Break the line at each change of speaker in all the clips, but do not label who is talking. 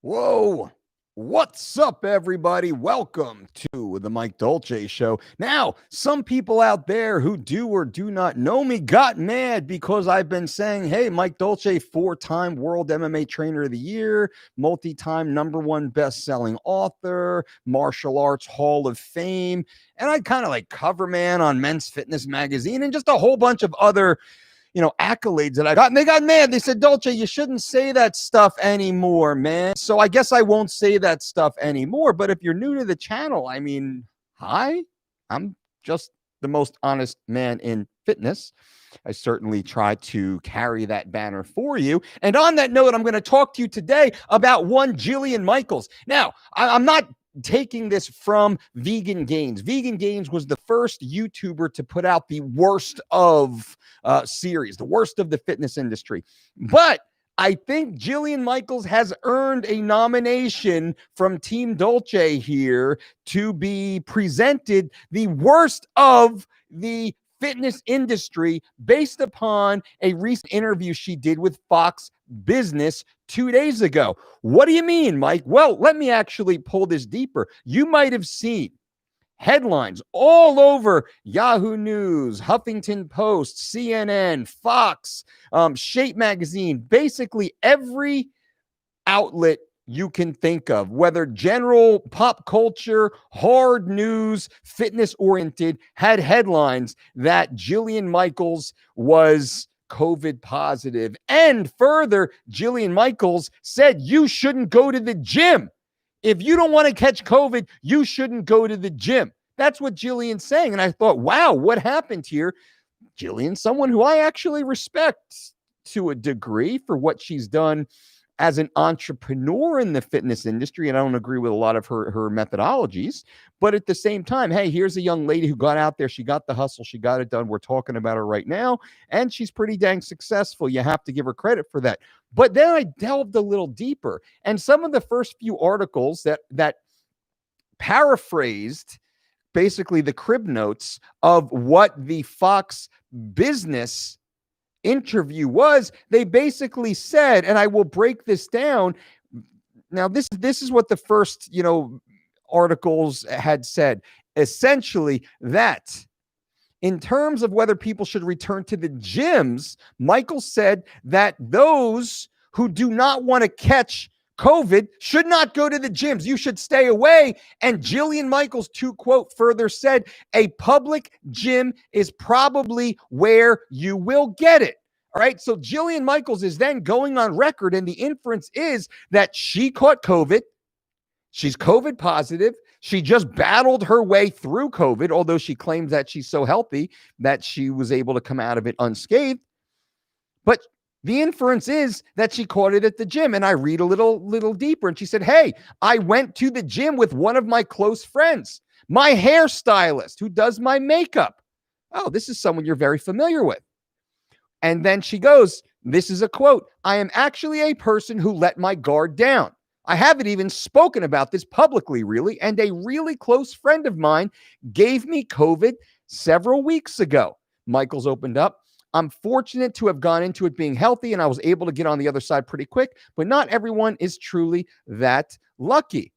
Whoa. What's up, everybody? Welcome to the Mike Dolce Show. Now, some people out there who do or do not know me got mad because I've been saying, hey, Mike Dolce, 4-time World MMA Trainer of the Year, multi-time #1 best-selling author, martial arts Hall of Fame, and I kind of like cover man on Men's Fitness magazine and just a whole bunch of other accolades that I got. And they got mad. They said, Dolce, you shouldn't say that stuff anymore, man. So I guess I won't say that stuff anymore. But if you're new to the channel, I mean, hi, I'm just the most honest man in fitness. I certainly try to carry that banner for you. And on that note, I'm going to talk to you today about one Jillian Michaels. Now, I'm not taking this from Vegan Gains. Vegan Gains was the first YouTuber to put out the worst of series, the worst of the fitness industry. But I think Jillian Michaels has earned a nomination from Team Dolce here to be presented the worst of the fitness industry based upon a recent interview she did with Fox Business 2 days ago. What do you mean, Mike? Well, let me actually pull this deeper. You might have seen headlines all over Yahoo News, Huffington Post, CNN, Fox, Shape Magazine, basically every outlet you can think of, whether general pop culture, hard news, fitness oriented, had headlines that Jillian Michaels was COVID positive. And further, Jillian Michaels said you shouldn't go to the gym. If you don't want to catch COVID, you shouldn't go to the gym. That's what Jillian's saying. And I thought, wow, what happened here? Jillian, someone who I actually respect to a degree for what she's done as an entrepreneur in the fitness industry, and I don't agree with a lot of her methodologies, but at the same time, hey, here's a young lady who got out there, she got the hustle, she got it done, we're talking about her right now, and she's pretty dang successful. You have to give her credit for that. But then I delved a little deeper, and some of the first few articles that paraphrased basically the crib notes of what the Fox Business interview was, they basically said, and I will break this down. Now, this is what the first, articles had said, essentially that in terms of whether people should return to the gyms, Michael said that those who do not want to catch COVID should not go to the gyms. You should stay away. And Jillian Michaels, to quote, further said, a public gym is probably where you will get it. All right. So Jillian Michaels is then going on record, and the inference is that she caught COVID. She's COVID positive. She just battled her way through COVID, although she claims that she's so healthy that she was able to come out of it unscathed. But the inference is that she caught it at the gym. And I read a little deeper, and she said, hey, I went to the gym with one of my close friends, my hairstylist who does my makeup. Oh, this is someone you're very familiar with. And then she goes, this is a quote, I am actually a person who let my guard down. I haven't even spoken about this publicly, really. And a really close friend of mine gave me COVID several weeks ago. Michaels opened up. I'm fortunate to have gone into it being healthy, and I was able to get on the other side pretty quick, but not everyone is truly that lucky.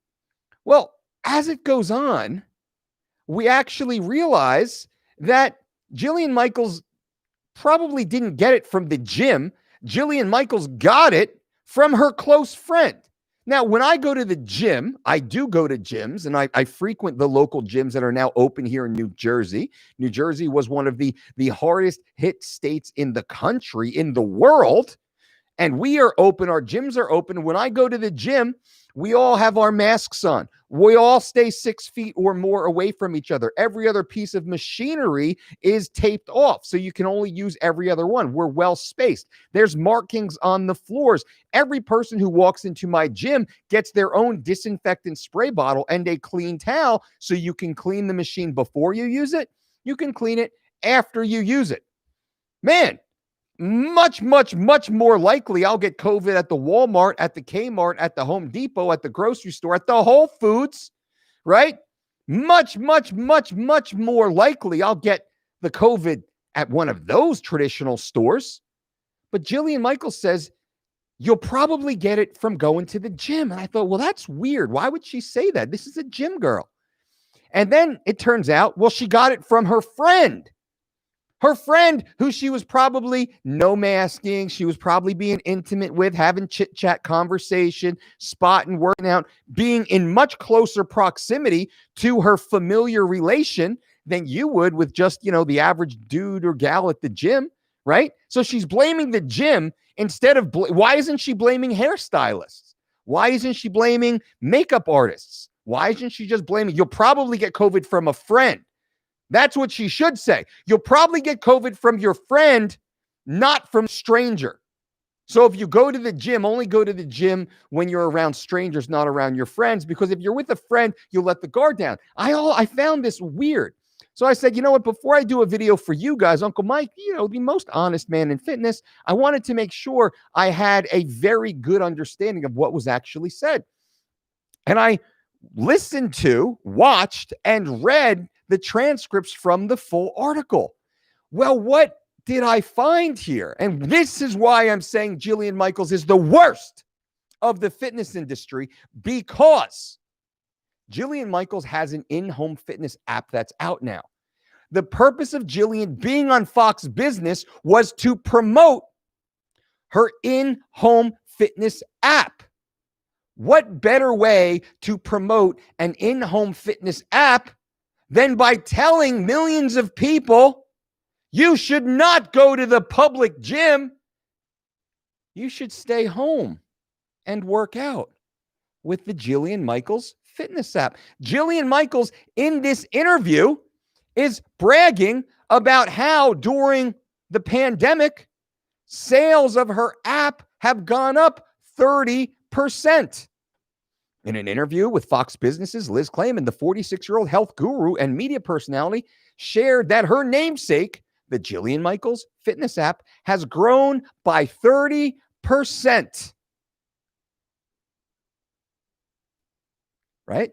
Well, as it goes on, we actually realize that Jillian Michaels probably didn't get it from the gym. Jillian Michaels got it from her close friend. Now, when I go to the gym, I do go to gyms, and I frequent the local gyms that are now open here in New Jersey. New Jersey was one of the hardest hit states in the country, in the world. And we are open. Our gyms are open. When I go to the gym, we all have our masks on. We all stay 6 feet or more away from each other. Every other piece of machinery is taped off, so you can only use every other one. We're well spaced. There's markings on the floors. Every person who walks into my gym gets their own disinfectant spray bottle and a clean towel, so you can clean the machine before you use it. You can clean it after you use it. Man, much more likely I'll get COVID at the Walmart, at the Kmart, at the Home Depot, at the grocery store, at the Whole Foods, right? Much more likely I'll get the COVID at one of those traditional stores. But Jillian Michaels says you'll probably get it from going to the gym. And I thought, well, that's weird. Why would she say that? This is a gym girl. And then it turns out, well, she got it from her friend. Her friend, who she was probably no masking, she was probably being intimate with, having chit chat conversation, spotting, working out, being in much closer proximity to her familiar relation than you would with just, the average dude or gal at the gym, right? So she's blaming the gym instead of, why isn't she blaming hairstylists? Why isn't she blaming makeup artists? Why isn't she just blaming? You'll probably get COVID from a friend. That's what she should say. You'll probably get COVID from your friend, not from a stranger. So if you go to the gym, only go to the gym when you're around strangers, not around your friends, because if you're with a friend, you'll let the guard down. I found this weird. So I said, you know what, before I do a video for you guys, Uncle Mike, the most honest man in fitness, I wanted to make sure I had a very good understanding of what was actually said. And I listened to, watched, and read the transcripts from the full article. Well, what did I find here? And this is why I'm saying Jillian Michaels is the worst of the fitness industry, because Jillian Michaels has an in-home fitness app that's out now. The purpose of Jillian being on Fox Business was to promote her in-home fitness app. What better way to promote an in-home fitness app than by telling millions of people, you should not go to the public gym. You should stay home and work out with the Jillian Michaels fitness app. Jillian Michaels in this interview is bragging about how during the pandemic, sales of her app have gone up 30%. In an interview with Fox Business's Liz Clayman, the 46-year-old health guru and media personality shared that her namesake, the Jillian Michaels fitness app, has grown by 30%. Right?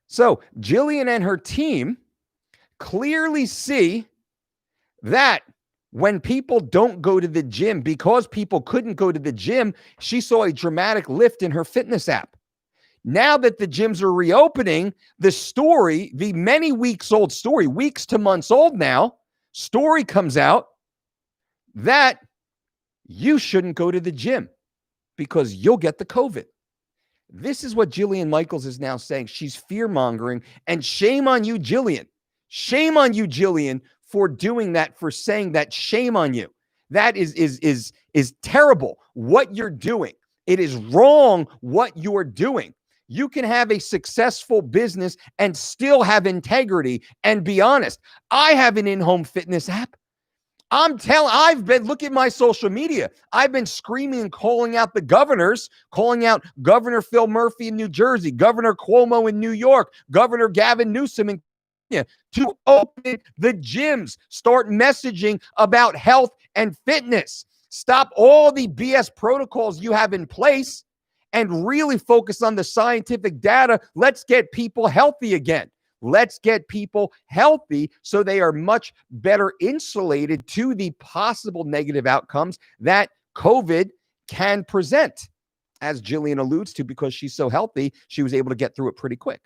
So Jillian and her team clearly see that when people don't go to the gym, because people couldn't go to the gym, she saw a dramatic lift in her fitness app. Now that the gyms are reopening, the story, the many weeks old story, weeks to months old now, story comes out that you shouldn't go to the gym because you'll get the COVID. This is what Jillian Michaels is now saying. She's fear-mongering, and shame on you, Jillian. Shame on you, Jillian, for doing that, for saying that. Shame on you. That is terrible what you're doing. It is wrong what you're doing. You can have a successful business and still have integrity and be honest. I have an in-home fitness app. Look at my social media. I've been screaming and calling out the governors, calling out Governor Phil Murphy in New Jersey, Governor Cuomo in New York, Governor Gavin Newsom in California, to open the gyms, start messaging about health and fitness. Stop all the BS protocols you have in place and really focus on the scientific data. Let's get people healthy again. Let's get people healthy so they are much better insulated to the possible negative outcomes that COVID can present. As Jillian alludes to, because she's so healthy, she was able to get through it pretty quick.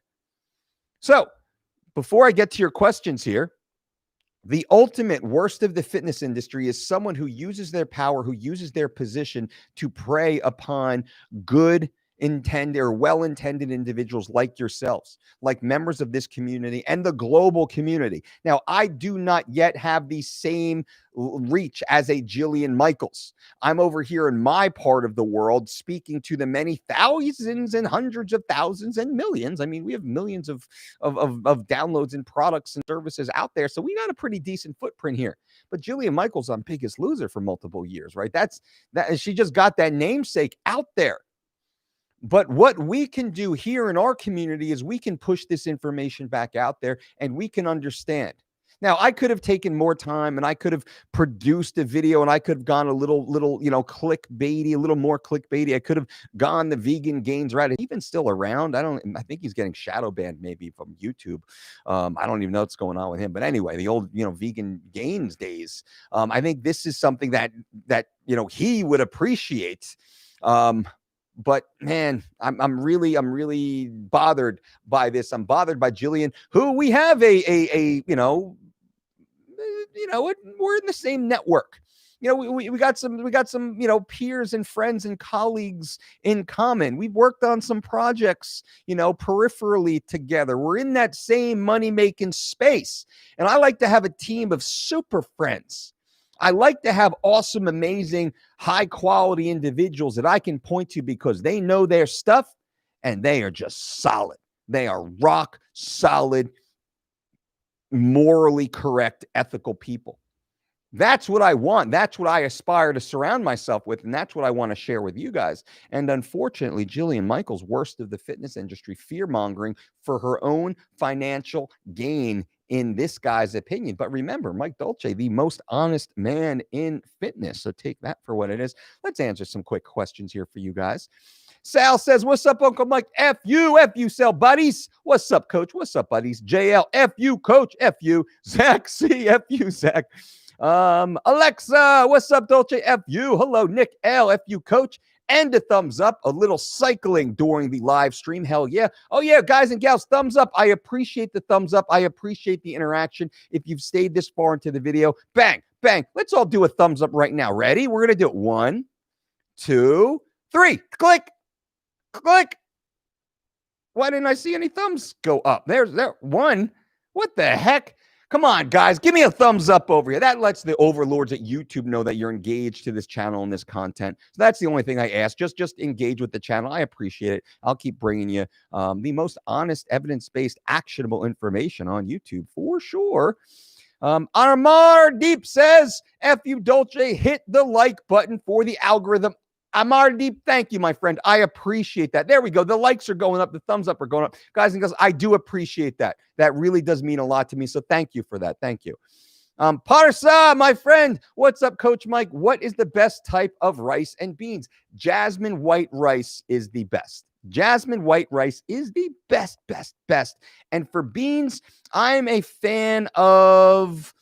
So before I get to your questions here, the ultimate worst of the fitness industry is someone who uses their power, who uses their position to prey upon good intended or well-intended individuals like yourselves, like members of this community and the global community. Now, I do not yet have the same reach as a Jillian Michaels. I'm over here in my part of the world speaking to the many thousands and hundreds of thousands and millions. I mean, we have millions of downloads and products and services out there. So we got a pretty decent footprint here. But Jillian Michaels on Biggest Loser for multiple years, right? That she just got that namesake out there. But what we can do here in our community is we can push this information back out there and we can understand. Now, I could have taken more time and I could have produced a video and I could have gone a little, clickbaity, a little more clickbaity. I could have gone the vegan gains route. Even still around. I think he's getting shadow banned maybe from YouTube. I don't even know what's going on with him. But anyway, the old, vegan gains days. I think this is something that he would appreciate. But man, I'm really bothered by this. I'm bothered by Jillian, who we have we're in the same network. We got some peers and friends and colleagues in common. We've worked on some projects, peripherally together. We're in that same money-making space. And I like to have a team of super friends. I like to have awesome, amazing, high-quality individuals that I can point to because they know their stuff and they are just solid. They are rock solid, morally correct, ethical people. That's what I want. That's what I aspire to surround myself with. And that's what I want to share with you guys. And unfortunately, Jillian Michaels, worst of the fitness industry, fear-mongering for her own financial gain in this guy's opinion. But remember, Mike Dolce, the most honest man in fitness. So take that for what it is. Let's answer some quick questions here for you guys. Sal says, what's up, Uncle Mike? F you, Sal buddies. What's up, Coach? What's up, buddies? JL, F you, Coach. F you. Zach C, F you, Zach. Alexa, what's up, Dolce? F you. Hello, Nick L, F you, Coach. And a thumbs up, a little cycling during the live stream. Hell yeah. Oh yeah, guys and gals, thumbs up. I appreciate the thumbs up. I appreciate the interaction. If you've stayed this far into the video, bang, bang. Let's all do a thumbs up right now. Ready? We're going to do it. 1, 2, 3. Click. Click. Why didn't I see any thumbs go up? There's one. What the heck? Come on, guys. Give me a thumbs up over here. That lets the overlords at YouTube know that you're engaged to this channel and this content. So that's the only thing I ask. Just engage with the channel. I appreciate it. I'll keep bringing you the most honest, evidence-based, actionable information on YouTube for sure. Amar Deep says, F you, Dolce, hit the like button for the algorithm. Amar Deep, thank you, my friend. I appreciate that. There we go. The likes are going up. The thumbs up are going up. Guys and girls, I do appreciate that. That really does mean a lot to me. So thank you for that. Thank you. Parsa, my friend. What's up, Coach Mike? What is the best type of rice and beans? Jasmine white rice is the best. Jasmine white rice is the best. And for beans, I'm a fan of...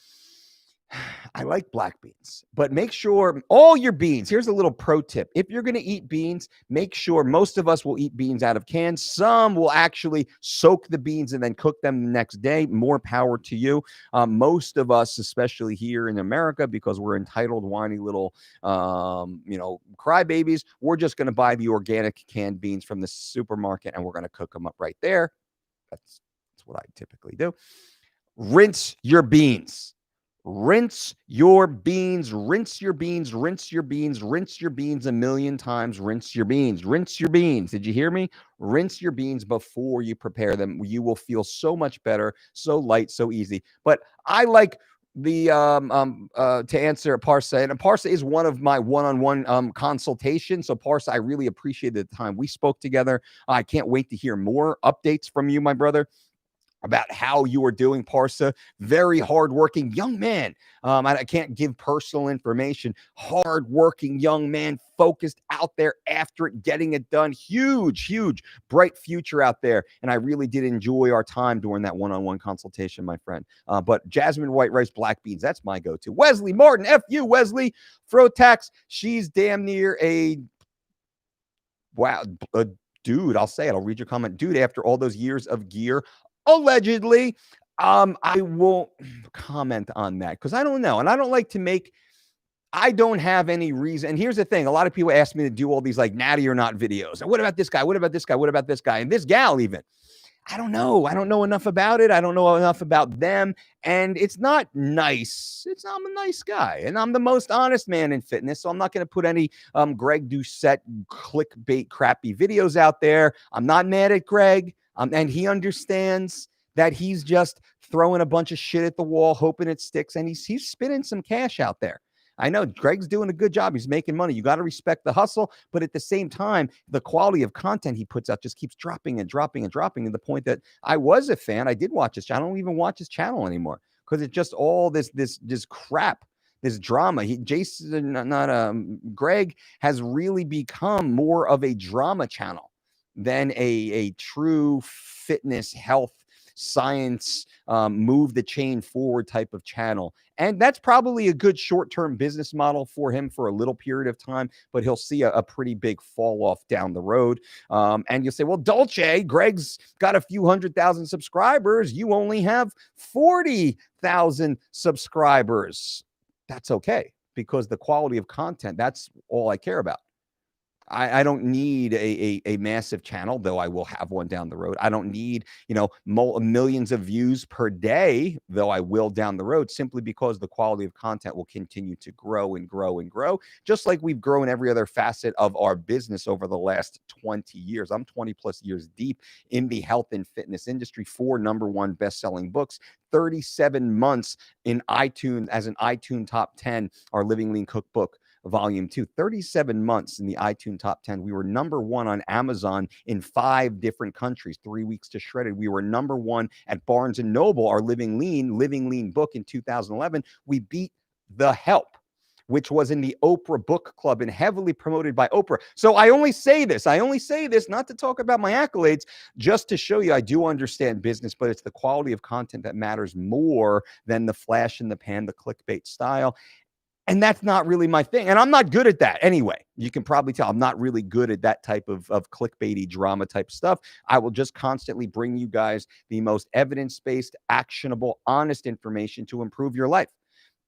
I like black beans, but make sure all your beans, here's a little pro tip. If you're going to eat beans, make sure most of us will eat beans out of cans. Some will actually soak the beans and then cook them the next day. More power to you. Most of us, especially here in America, because we're entitled, whiny little, crybabies, we're just going to buy the organic canned beans from the supermarket and we're going to cook them up right there. That's what I typically do. Rinse your beans. Rinse your beans, rinse your beans, rinse your beans, rinse your beans a million times. Rinse your beans, rinse your beans. Did you hear me? Rinse your beans before you prepare them. You will feel so much better, so light, so easy. But I like the to answer Parsa, and Parsa is one of my one-on-one consultations. So Parsa, I really appreciated the time we spoke together. I can't wait to hear more updates from you, my brother, about how you are doing. Parsa, very hardworking young man. I can't give personal information. Hardworking young man, focused out there after it, getting it done. Huge, bright future out there. And I really did enjoy our time during that one-on-one consultation, my friend. But jasmine white rice, black beans, that's my go-to. Wesley Martin, F you, Wesley. Frotax, she's damn near a dude. I'll say it. I'll read your comment. Dude, after all those years of gear, allegedly, I won't comment on that because I don't know. And I don't have any reason. And here's the thing. A lot of people ask me to do all these like natty or not videos. And what about this guy? What about this guy? What about this guy? And this gal even. I don't know. I don't know enough about it. I don't know enough about them. And it's not nice. I'm a nice guy. And I'm the most honest man in fitness. So I'm not going to put any Greg Doucette clickbait crappy videos out there. I'm not mad at Greg. And he understands that he's just throwing a bunch of shit at the wall, hoping it sticks. And he's spinning some cash out there. I know Greg's doing a good job. He's making money. You got to respect the hustle. But at the same time, the quality of content he puts out just keeps dropping to the point that I was a fan. I did watch his channel. I don't even watch his channel anymore. because it's just all this crap, this drama. Greg has really become more of a drama channel than a true fitness, health, science, move the chain forward type of channel. And that's probably a good short-term business model for him for a little period of time, but he'll see a pretty big fall off down the road. And you'll say, well, Dolce, Greg's got a few 100,000 subscribers. You only have 40,000 subscribers. That's okay, because the quality of content, that's all I care about. I don't need a massive channel, though I will have one down the road. I don't need, millions of views per day, though I will down the road, simply because the quality of content will continue to grow and grow and grow, just like we've grown every other facet of our business over the last 20 years. I'm 20 plus years deep in the health and fitness industry, 4 #1 best-selling books, 37 months in iTunes as an iTunes top 10, our Living Lean Cookbook Volume 2, 37 months in the iTunes top 10. We were #1 on Amazon in 5 different countries, 3 weeks to Shredded. We were #1 at Barnes & Noble, our Living Lean book in 2011. We beat The Help, which was in the Oprah Book Club and heavily promoted by Oprah. So I only say this not to talk about my accolades, just to show you I do understand business, but it's the quality of content that matters more than the flash in the pan, the clickbait style. And that's not really my thing. And I'm not good at that anyway. You can probably tell I'm not really good at that type of clickbaity drama type stuff. I will just constantly bring you guys the most evidence-based, actionable, honest information to improve your life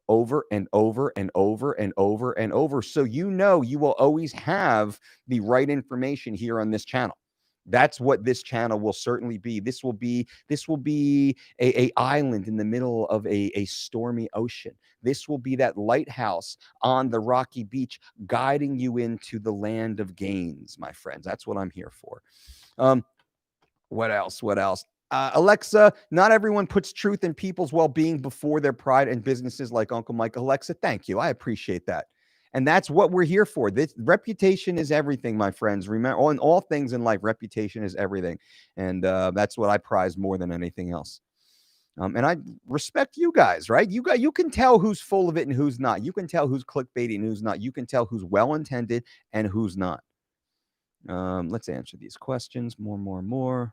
over and over and over and over and over. So you will always have the right information here on this channel. That's what this channel will certainly be. This will be a island in the middle of a stormy ocean. This will be that lighthouse on the rocky beach, guiding you into the land of gains, my friends. That's what I'm here for. What else? Alexa, not everyone puts truth in people's well-being before their pride and businesses like Uncle Mike. Alexa, thank you. I appreciate that. And that's what we're here for. This reputation is everything, my friends. Remember, in all things in life, reputation is everything. And that's what I prize more than anything else. And I respect you guys, right? You can tell who's full of it and who's not. You can tell who's clickbaity and who's not. You can tell who's well-intended and who's not. Let's answer these questions more.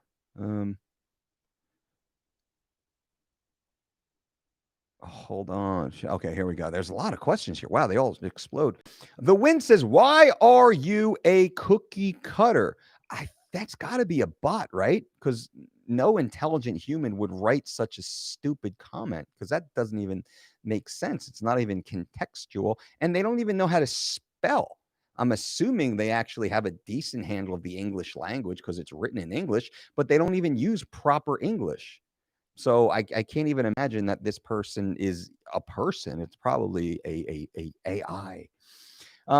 Hold on. Okay, here we go. There's a lot of questions here. Wow, they all explode. The Win says, why are you a cookie cutter? That's got to be a bot, right? Because no intelligent human would write such a stupid comment, because that doesn't even make sense. It's not even contextual, and they don't even know how to spell. I'm assuming they actually have a decent handle of the English language because it's written in English, but they don't even use proper English. So I can't even imagine that this person is a person. It's probably a AI.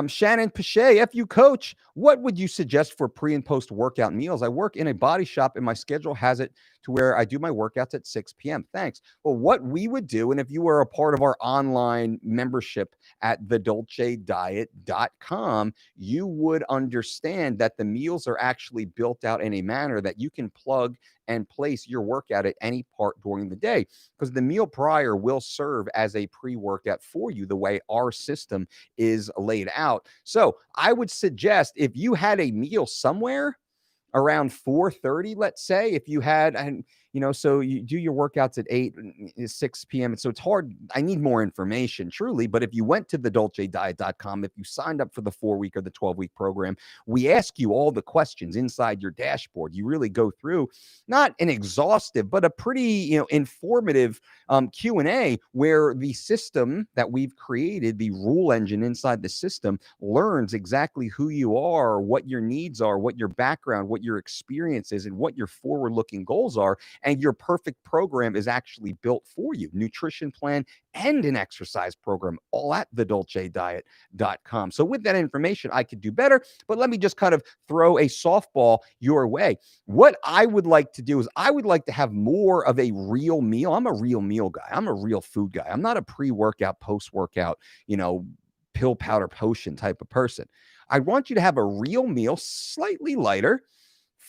Shannon Pache, FU coach, what would you suggest for pre and post workout meals? I work in a body shop and my schedule has it to where I do my workouts at 6 p.m. Thanks. Well, what we would do, and if you were a part of our online membership at thedolcediet.com, you would understand that the meals are actually built out in a manner that you can plug and place your workout at any part during the day, because the meal prior will serve as a pre-workout for you the way our system is laid out. So I would suggest, if you had a meal somewhere around 4:30, let's say, if you had, and so you do your workouts at 6 p.m. So it's hard. I need more information, truly. But if you went to thedolcediet.com, if you signed up for the 4-week or the 12-week program, we ask you all the questions inside your dashboard. You really go through not an exhaustive, but a pretty, informative Q&A, where the system that we've created, the rule engine inside the system, learns exactly who you are, what your needs are, what your background, what your experience is, and what your forward-looking goals are. And your perfect program is actually built for you. Nutrition plan and an exercise program, all at thedolcediet.com. So with that information, I could do better, but let me just kind of throw a softball your way. What I would like to do is I would like to have more of a real meal. I'm a real meal guy. I'm a real food guy. I'm not a pre-workout, post-workout, pill, powder, potion type of person. I want you to have a real meal, slightly lighter,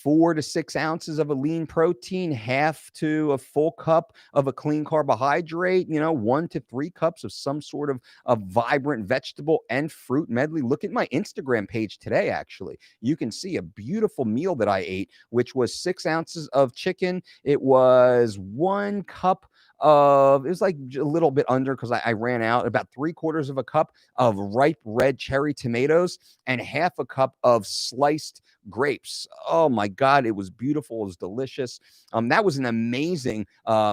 4 to 6 ounces of a lean protein, half to a full cup of a clean carbohydrate, 1 to 3 cups of some sort of a vibrant vegetable and fruit medley. Look at my Instagram page today, actually. You can see a beautiful meal that I ate, which was 6 ounces of chicken. It was 1 cup it was like a little bit under because I ran out, about 3/4 of a cup of ripe red cherry tomatoes and half a cup of sliced grapes. Oh my God, it was beautiful. It was delicious. That was an amazing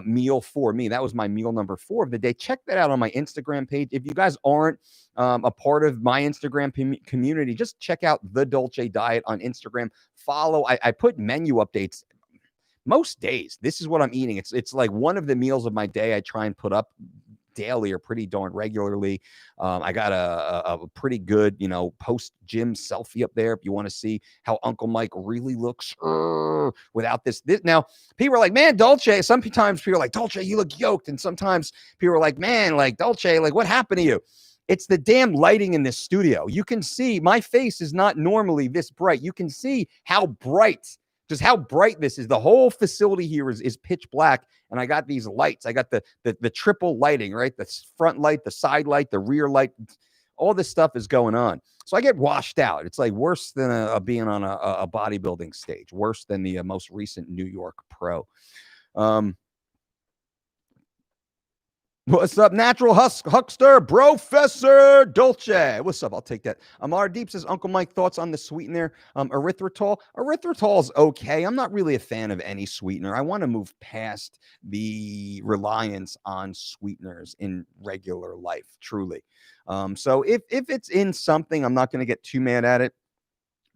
meal for me. That was my meal number 4 of the day. Check that out on my Instagram page. If you guys aren't a part of my Instagram community, just check out the Dolce Diet on Instagram. Follow. I put menu updates most days. This is what I'm eating. It's like one of the meals of my day I try and put up daily or pretty darn regularly. I got a pretty good, post gym selfie up there if you want to see how Uncle Mike really looks without this. Now, people are like, man, Dolce. Sometimes people are like, Dolce, you look yoked. And sometimes people are like, man, like Dolce, like what happened to you? It's the damn lighting in this studio. You can see my face is not normally this bright. You can see how bright this is. The whole facility here is pitch black, and I got these lights. I got the triple lighting, right? The front light, the side light, the rear light. All this stuff is going on. So I get washed out. It's like worse than being on a bodybuilding stage, worse than the most recent New York pro. What's up, natural huckster, Professor Dolce? What's up? I'll take that. Amar Deep says, Uncle Mike, thoughts on the sweetener, erythritol? Erythritol is okay. I'm not really a fan of any sweetener. I want to move past the reliance on sweeteners in regular life, truly. So if it's in something, I'm not going to get too mad at it,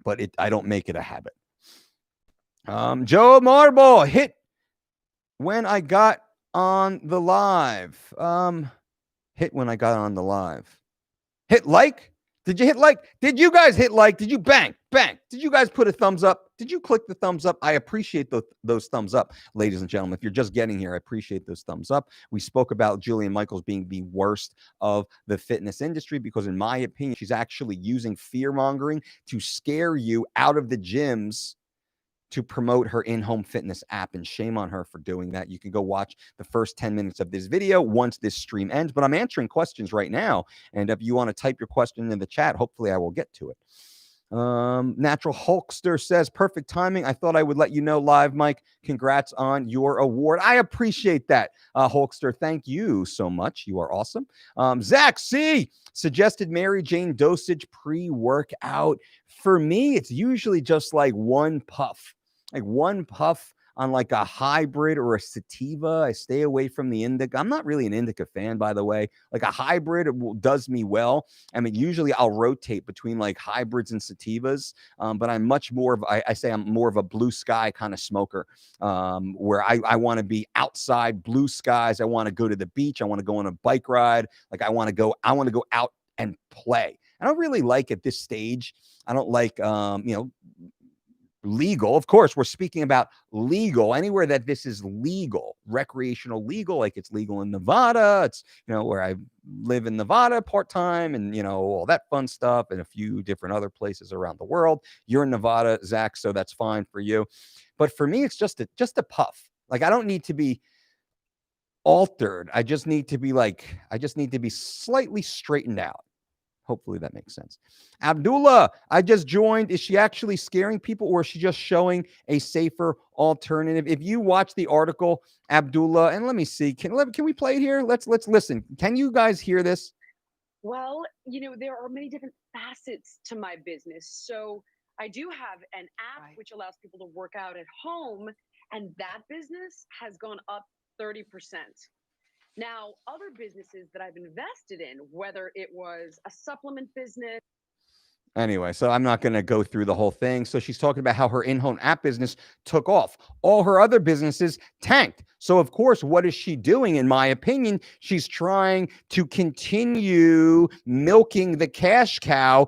but I don't make it a habit. Joe Marble, hit when I got on the live. Hit when I got on the live. Hit like? Did you hit like? Did you guys hit like? Did you bang? Did you guys put a thumbs up? Did you click the thumbs up? I appreciate those thumbs up, ladies and gentlemen. If you're just getting here, I appreciate those thumbs up. We spoke about Jillian Michaels being the worst of the fitness industry because, in my opinion, she's actually using fear-mongering to scare you out of the gyms to promote her in-home fitness app, and shame on her for doing that. You can go watch the first 10 minutes of this video once this stream ends, but I'm answering questions right now, and if you want to type your question in the chat, hopefully I will get to it. Natural Hulkster says, perfect timing. I thought I would let you know live, Mike. Congrats on your award. I appreciate that, Hulkster. Thank you so much. You are awesome. Zach C suggested Mary Jane dosage pre-workout. For me, it's usually just like one puff on like a hybrid or a sativa. I stay away from the indica. I'm not really an indica fan, by the way. Like a hybrid does me well. I mean, usually I'll rotate between like hybrids and sativas, but I'm much more of, I say I'm more of a blue sky kind of smoker, where I want to be outside, blue skies. I want to go to the beach. I want to go on a bike ride. Like I want to go out and play. I don't really like at this stage. I don't like, legal. Of course, we're speaking about legal. Anywhere that this is legal, recreational legal, like it's legal in Nevada. It's, where I live in Nevada part-time and, all that fun stuff, and a few different other places around the world. You're in Nevada, Zach, so that's fine for you. But for me, it's just a puff. Like I don't need to be altered. I just need to be slightly straightened out. Hopefully that makes sense. Abdullah, I just joined. Is she actually scaring people, or is she just showing a safer alternative? If you watch the article, Abdullah, and let me see, can we play it here? Let's listen. Can you guys hear this?
Well, there are many different facets to my business. So I do have an app which allows people to work out at home, and that business has gone up 30%. Now, other businesses that I've invested in, whether it was a supplement business.
Anyway, so I'm not going to go through the whole thing. So she's talking about how her in-home app business took off. All her other businesses tanked. So, of course, what is she doing? In my opinion, she's trying to continue milking the cash cow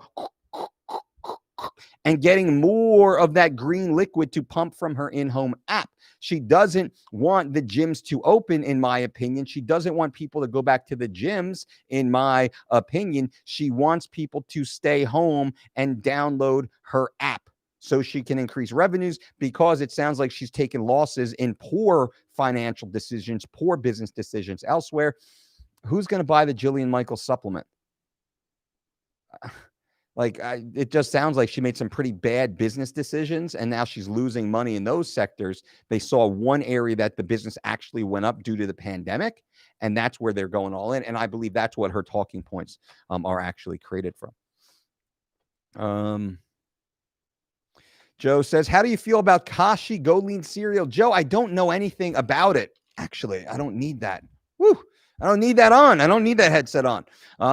and getting more of that green liquid to pump from her in-home app. She doesn't want the gyms to open, in my opinion. She doesn't want people to go back to the gyms, in my opinion. She wants people to stay home and download her app. so she can increase revenues, because it sounds like she's taken losses in poor financial decisions, poor business decisions elsewhere. Who's going to buy the Jillian Michaels supplement? It just sounds like she made some pretty bad business decisions, and now she's losing money in those sectors. They saw one area that the business actually went up due to the pandemic, and that's where they're going all in. And I believe that's what her talking points are actually created from. Joe says, how do you feel about Kashi Go Lean cereal? Joe, I don't know anything about it. Actually, I don't need that. Woo! I don't need that on. I don't need that headset on.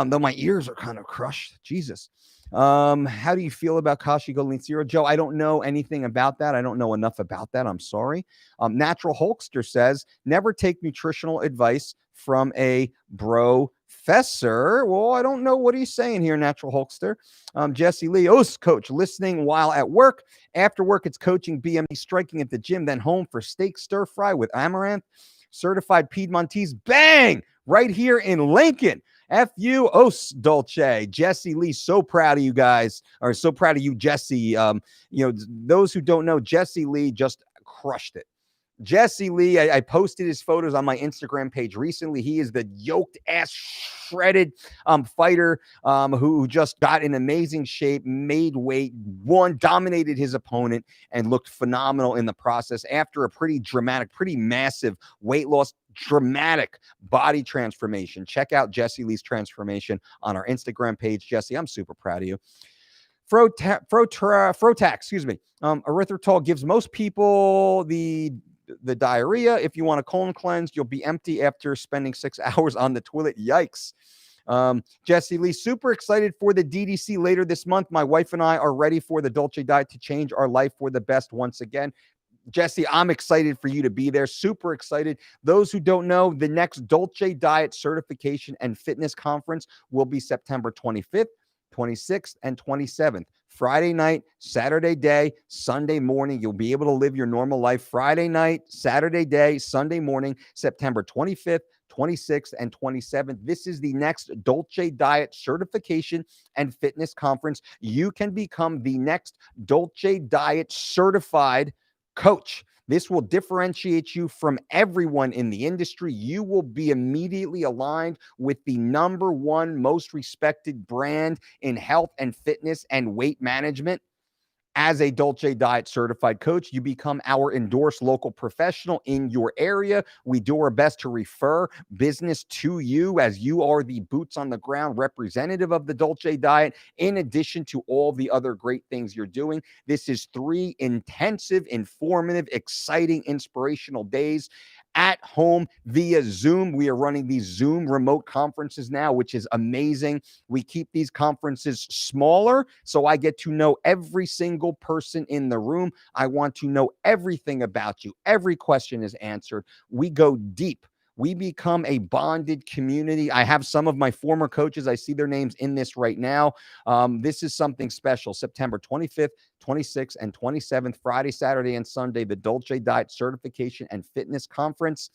Though my ears are kind of crushed. Jesus. How do you feel about Kashi Go Lean cereal? Joe, I don't know anything about that. I don't know enough about that. I'm sorry. Natural Hulkster says, never take nutritional advice from a professor. Well, I don't know what he's saying here, Natural Hulkster. Jesse Lee, coach, listening while at work. After work, it's coaching BME, striking at the gym, then home for steak stir fry with amaranth. Certified Piedmontese, bang! Right here in Lincoln. F.U. Dolce. Jesse Lee, so proud of you guys, or so proud of you, Jesse. Those who don't know, Jesse Lee just crushed it. Jesse Lee, I posted his photos on my Instagram page recently. He is the yoked ass, shredded fighter who just got in amazing shape, made weight, dominated his opponent, and looked phenomenal in the process after a pretty dramatic, pretty massive weight loss, dramatic body transformation. Check out Jesse Lee's transformation on our Instagram page. Jesse, I'm super proud of you. Frotac, excuse me. Erythritol gives most people the diarrhea. If you want a colon cleanse, you'll be empty after spending 6 hours on the toilet. Yikes. Jesse Lee, super excited for the DDC later this month. My wife and I are ready for the Dolce diet to change our life for the best once again. Jesse, I'm excited for you to be there. Super excited. Those who don't know, the next Dolce Diet Certification and Fitness Conference will be September 25th, 26th, and 27th. Friday night, Saturday day, Sunday morning. You'll be able to live your normal life. Friday night, Saturday day, Sunday morning, September 25th, 26th, and 27th. This is the next Dolce Diet Certification and Fitness Conference. You can become the next Dolce Diet certified coach. This will differentiate you from everyone in the industry. You will be immediately aligned with the number one most respected brand in health and fitness and weight management. As a Dolce Diet certified coach, you become our endorsed local professional in your area. We do our best to refer business to you, as you are the boots on the ground representative of the Dolce Diet, in addition to all the other great things you're doing. This is 3 intensive, informative, exciting, inspirational days at home via Zoom. We are running these Zoom remote conferences now, which is amazing. We keep these conferences smaller, so I get to know every single person in the room. I want to know everything about you. Every question is answered. We go deep. We become a bonded community. I have some of my former coaches. I see their names in this right now. This is something special. September 25th, 26th, and 27th, Friday, Saturday, and Sunday, the Dolce Diet Certification and Fitness Conference.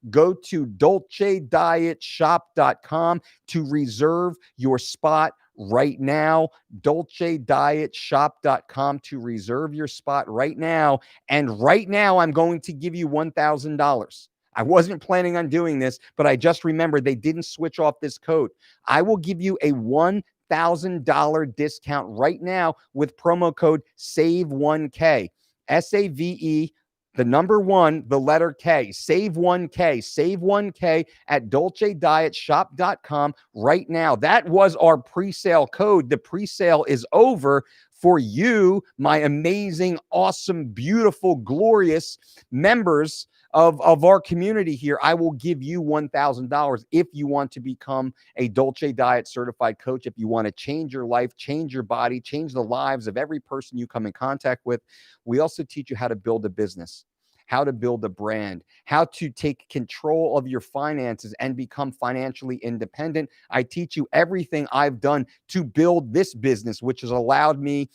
Go to dolcedietshop.com to reserve your spot right now. dolcedietshop.com to reserve your spot right now. And right now, I'm going to give you $1,000. I wasn't planning on doing this, but I just remembered they didn't switch off this code. I will give you a $1,000 discount right now with promo code SAVE1K. SAVE, the number 1, the letter K. Save 1K. Save 1K at dolcedietshop.com right now. That was our pre-sale code. The pre-sale is over for you, my amazing, awesome, beautiful, glorious members of our community here. I will give you $1,000 if you want to become a Dolce Diet certified coach, if you want to change your life, change your body, change the lives of every person you come in contact with. We also teach you how to build a business, how to build a brand, how to take control of your finances and become financially independent. I teach you everything I've done to build this business, which has allowed me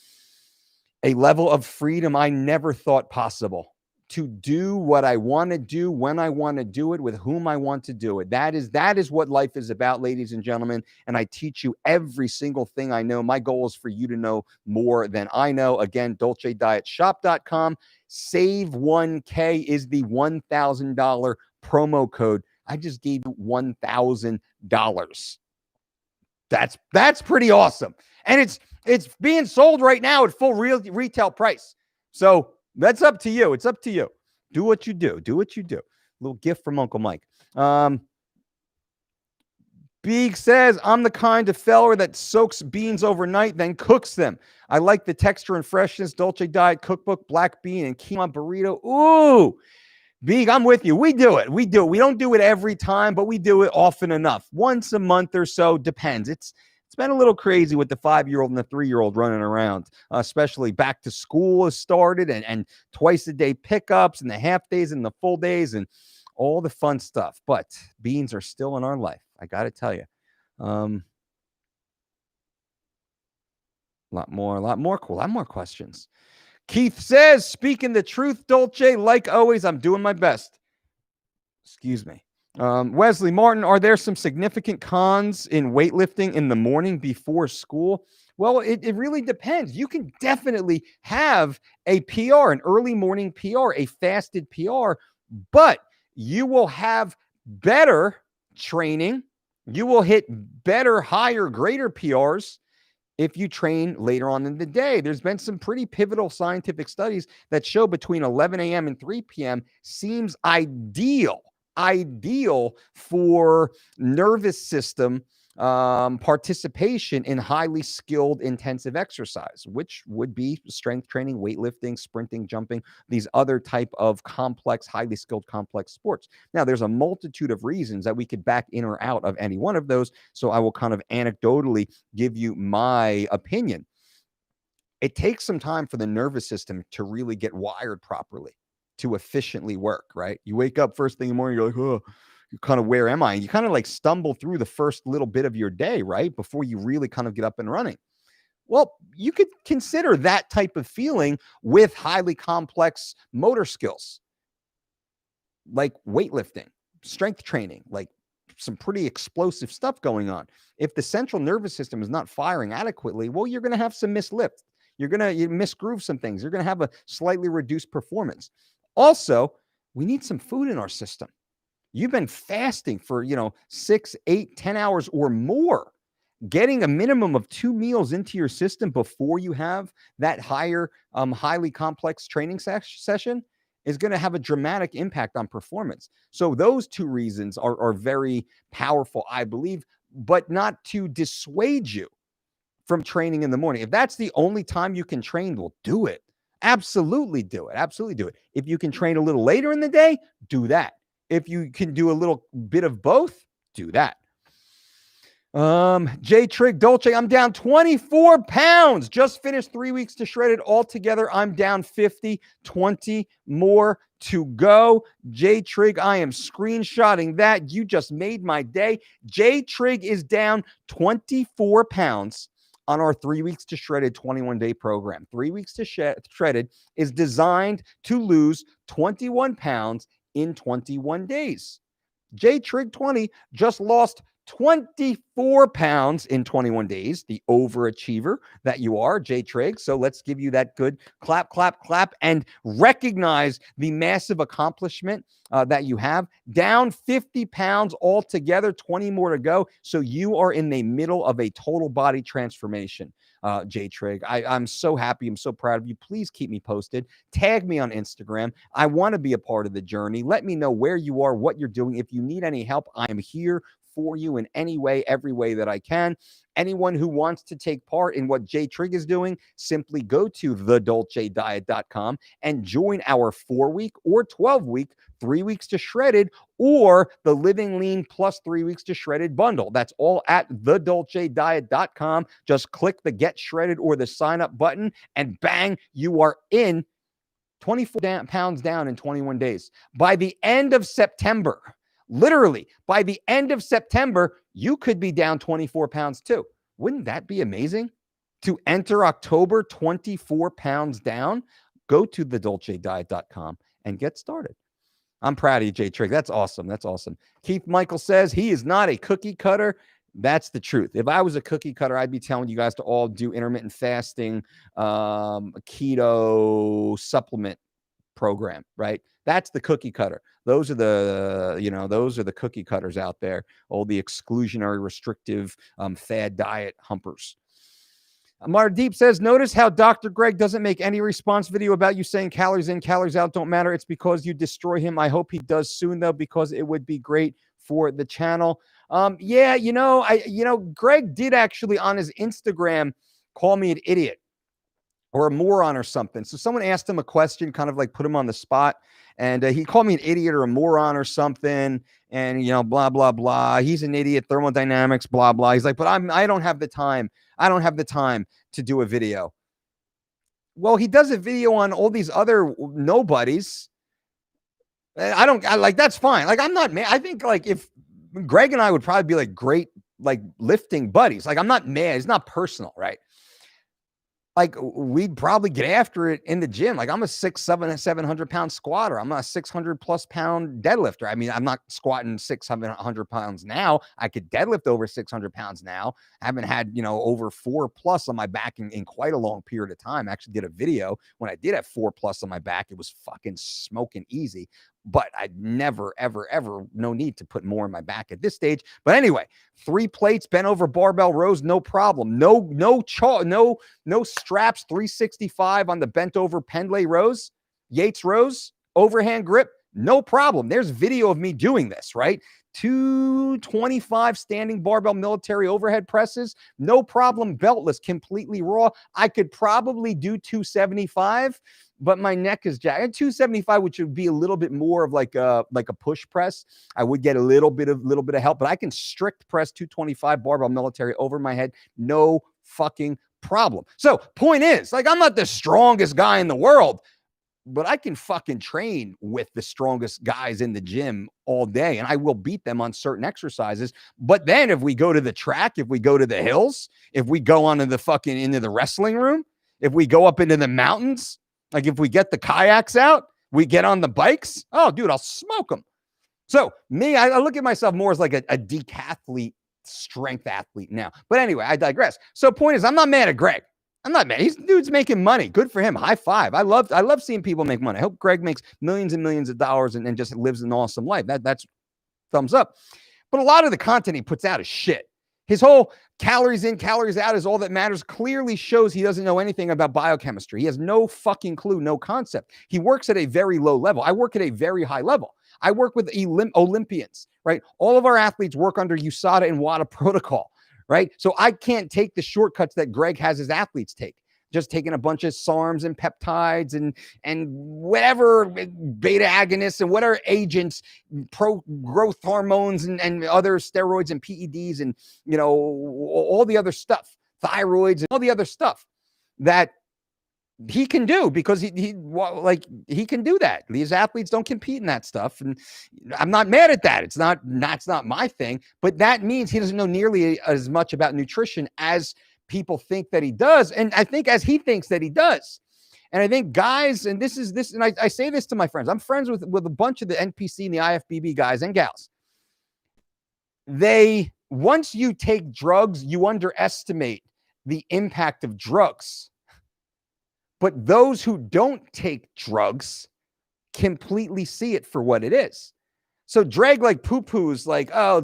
a level of freedom I never thought possible. to do what I want to do when I want to do it with whom I want to do it. That is what life is about, ladies and gentlemen. And I teach you every single thing I know. My goal is for you to know more than I know. Again, DolceDietShop.com. Save 1K is the $1,000 promo code. I just gave you $1,000. That's pretty awesome. And it's being sold right now at full retail price. So that's up to you. It's up to you. Do what you do. Do what you do. Little gift from Uncle Mike. Beeg says, I'm the kind of feller that soaks beans overnight, then cooks them. I like the texture and freshness. Dolce Diet Cookbook, black bean, and quinoa burrito. Ooh, Beeg, I'm with you. We do it. We don't do it every time, but we do it often enough. Once a month or so, depends. It's been a little crazy with the 5-year-old and the 3-year-old running around, especially back to school has started and twice a day pickups and the half days and the full days and all the fun stuff. But beans are still in our life. I got to tell you. A lot more questions. Keith says, speaking the truth, Dolce, like always, I'm doing my best. Excuse me. Wesley Martin, are there some significant cons in weightlifting in the morning before school? Well, it really depends. You can definitely have a PR, an early morning PR, a fasted PR, but you will have better training. You will hit better, higher, greater PRs if you train later on in the day. There's been some pretty pivotal scientific studies that show between 11 a.m. and 3 p.m. seems ideal for nervous system participation in highly skilled intensive exercise, which would be strength training, weightlifting, sprinting, jumping, these other type of complex, highly skilled complex sports. Now, there's a multitude of reasons that we could back in or out of any one of those, so I will kind of anecdotally give you my opinion. It takes some time for the nervous system to really get wired properly to efficiently work, right? You wake up first thing in the morning, you're like, oh, you kind of, where am I? And you kind of like stumble through the first little bit of your day, right? Before you really kind of get up and running. Well, you could consider that type of feeling with highly complex motor skills, like weightlifting, strength training, like some pretty explosive stuff going on. If the central nervous system is not firing adequately, well, you're going to have some mislift. You're going to misgroove some things. You're going to have a slightly reduced performance. Also, we need some food in our system. You've been fasting for, 6, 8, 10 hours or more. Getting a minimum of 2 meals into your system before you have that higher, highly complex training session is going to have a dramatic impact on performance. So those two reasons are very powerful, I believe, but not to dissuade you from training in the morning. If that's the only time you can train, well, do it. Absolutely do it. Absolutely do it. If you can train a little later in the day, do that. If you can do a little bit of both, do that. J Trig Dolce, I'm down 24 pounds. Just finished 3 weeks to shredded. Altogether, I'm down 50, 20 more to go. J Trig, I am screenshotting that. You just made my day. J Trig is down 24 pounds on our 3 weeks to shredded 21-day program. 3 weeks to shredded is designed to lose 21 pounds in 21 days. J Trig 20 just lost 24 pounds in 21 days, the overachiever that you are, J Trig. So let's give you that good clap, clap, clap, and recognize the massive accomplishment that you have. Down 50 pounds altogether, 20 more to go. So you are in the middle of a total body transformation, J Trig. I'm so happy. I'm so proud of you. Please keep me posted. Tag me on Instagram. I want to be a part of the journey. Let me know where you are, what you're doing. If you need any help, I am here for you in any way, every way that I can. Anyone who wants to take part in what J Trig is doing, simply go to thedolcediet.com and join our 4-week or 12-week, 3 weeks to shredded, or the Living Lean plus 3 weeks to shredded bundle. That's all at thedolcediet.com. Just click the Get Shredded or the sign up button, and bang, you are in. 24 pounds down in 21 days. By the end of September, literally, by the end of September, you could be down 24 pounds too. Wouldn't that be amazing? To enter October 24 pounds down, go to thedolcediet.com and get started. I'm proud of you, Jay Trigg. That's awesome. That's awesome. Keith Michael says he is not a cookie cutter. That's the truth. If I was a cookie cutter, I'd be telling you guys to all do intermittent fasting, keto supplement program, right? That's the cookie cutter. Those are the cookie cutters out there. All the exclusionary, restrictive, fad diet humpers. Mardeep says, notice how Dr. Greg doesn't make any response video about you saying calories in, calories out don't matter. It's because you destroy him. I hope he does soon, though, because it would be great for the channel. Greg did actually on his Instagram call me an idiot or a moron or something. So someone asked him a question, kind of like put him on the spot. And he called me an idiot or a moron or something. And, blah, blah, blah. He's an idiot, thermodynamics, blah, blah. He's like, but I don't have the time. I don't have the time to do a video. Well, he does a video on all these other nobodies. That's fine. Like, I'm not mad. I think like if Greg and I would probably be like great, like lifting buddies. Like, I'm not mad. It's not personal, right? Like we'd probably get after it in the gym. Like I'm a 700 pound squatter. I'm a 600 plus pound deadlifter. I mean, I'm not squatting 600 pounds now. I could deadlift over 600 pounds now. I haven't had, over 4 plus on my back in quite a long period of time. I actually did a video when I did have 4 plus on my back. It was fucking smoking easy, but I'd never, ever, ever, no need to put more in my back at this stage. But anyway, 3 plates, bent over barbell rows, no problem. No straps, 365 on the bent over pendlay rows, Yates rows, overhand grip, no problem. There's video of me doing this, right? 225 standing barbell military overhead presses, no problem, beltless, completely raw. I could probably do 275, but my neck is jagged. 275, which would be a little bit more of like a push press. I would get a little bit of help, but I can strict press 225 barbell military over my head, no fucking problem. So point is, like, I'm not the strongest guy in the world, but I can fucking train with the strongest guys in the gym all day, and I will beat them on certain exercises. But then if we go to the track, if we go to the hills, if we go into the wrestling room, if we go up into the mountains, like if we get the kayaks out, we get on the bikes, oh, dude, I'll smoke them. So me, I look at myself more as like a decathlete, strength athlete now. But anyway, I digress. So point is, I'm not mad at Greg. I'm not mad. Dude's making money. Good for him. High five. I love seeing people make money. I hope Greg makes millions and millions of dollars and just lives an awesome life. That's thumbs up. But a lot of the content he puts out is shit. His whole calories in, calories out is all that matters clearly shows he doesn't know anything about biochemistry. He has no fucking clue, no concept. He works at a very low level. I work at a very high level. I work with Olympians, right? All of our athletes work under USADA and WADA protocol, right? So I can't take the shortcuts that Greg has his athletes take. Just taking a bunch of SARMs and peptides and whatever beta agonists and whatever agents, pro-growth hormones and other steroids and PEDs and, all the other stuff, thyroids and all the other stuff that he can do because he can do that. These athletes don't compete in that stuff. And I'm not mad at that. That's not my thing, but that means he doesn't know nearly as much about nutrition as people think that he does. And I think as he thinks that he does. And I think guys, and I say this to my friends, I'm friends with a bunch of the NPC and the IFBB guys and gals. Once you take drugs, you underestimate the impact of drugs. But those who don't take drugs completely see it for what it is. So Dreg like poo-poos like, oh,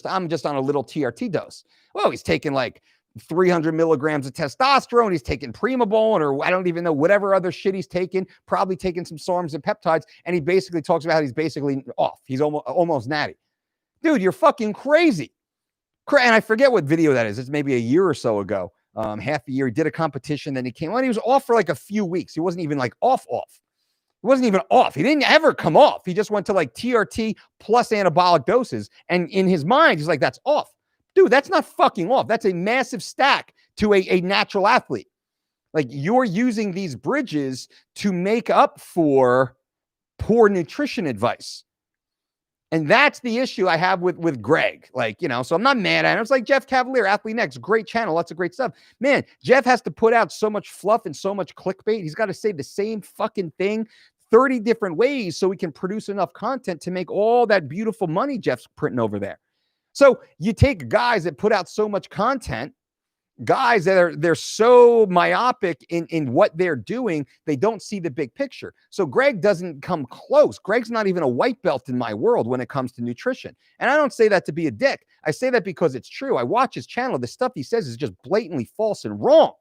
I'm just on a little TRT dose. Well, he's taking like 300 milligrams of testosterone. He's taking Primabol or I don't even know whatever other shit he's taking, probably taking some SARMs and peptides. And he basically talks about how he's basically off. He's almost natty. Dude, you're fucking crazy. And I forget what video that is. It's maybe a year or so ago. Half a year. He did a competition. Then he came on. He was off for like a few weeks. He wasn't even like off. He wasn't even off. He didn't ever come off. He just went to like TRT plus anabolic doses. And in his mind, he's like, that's off. Dude, that's not fucking off. That's a massive stack to a natural athlete. Like you're using these bridges to make up for poor nutrition advice. And that's the issue I have with Greg. Like, so I'm not mad at him. It's like Jeff Cavalier, Athlete Next, great channel, lots of great stuff. Man, Jeff has to put out so much fluff and so much clickbait. He's got to say the same fucking thing 30 different ways so we can produce enough content to make all that beautiful money Jeff's printing over there. So you take guys that put out so much content, guys that they're so myopic in what they're doing, they don't see the big picture. So Greg doesn't come close. Greg's not even a white belt in my world when it comes to nutrition. And I don't say that to be a dick. I say that because it's true. I watch his channel. The stuff he says is just blatantly false and wrong.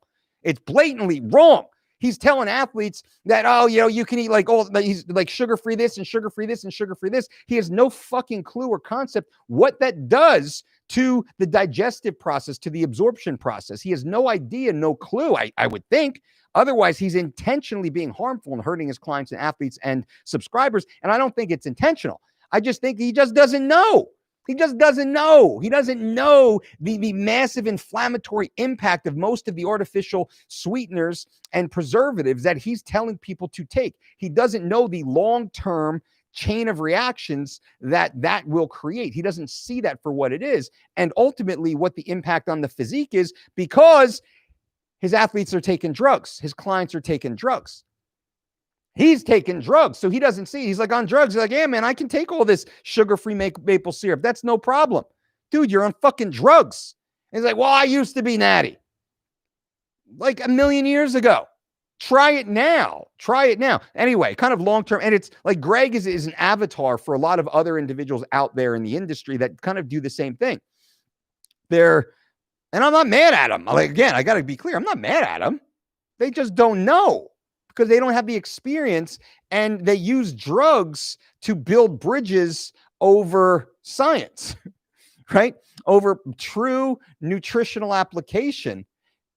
It's blatantly wrong. He's telling athletes that, oh, you can eat he's like sugar-free this and sugar-free this and sugar-free this. He has no fucking clue or concept what that does to the digestive process, to the absorption process. He has no idea, no clue, I would think. Otherwise, he's intentionally being harmful and hurting his clients and athletes and subscribers. And I don't think it's intentional. I just think he just doesn't know. He just doesn't know. He doesn't know the massive inflammatory impact of most of the artificial sweeteners and preservatives that he's telling people to take. He doesn't know the long-term chain of reactions that will create. He doesn't see that for what it is, and ultimately what the impact on the physique is, because his athletes are taking drugs. His clients are taking drugs. He's taking drugs, so he doesn't see. He's like on drugs. He's like, yeah, man, I can take all this sugar-free maple syrup. That's no problem. Dude, you're on fucking drugs. And he's like, well, I used to be natty. Like a million years ago. Try it now. Try it now. Anyway, kind of long-term. And it's like Greg is an avatar for a lot of other individuals out there in the industry that kind of do the same thing. And I'm not mad at them. Like, again, I got to be clear. I'm not mad at them. They just don't know, because they don't have the experience, and they use drugs to build bridges over science, right? Over true nutritional application.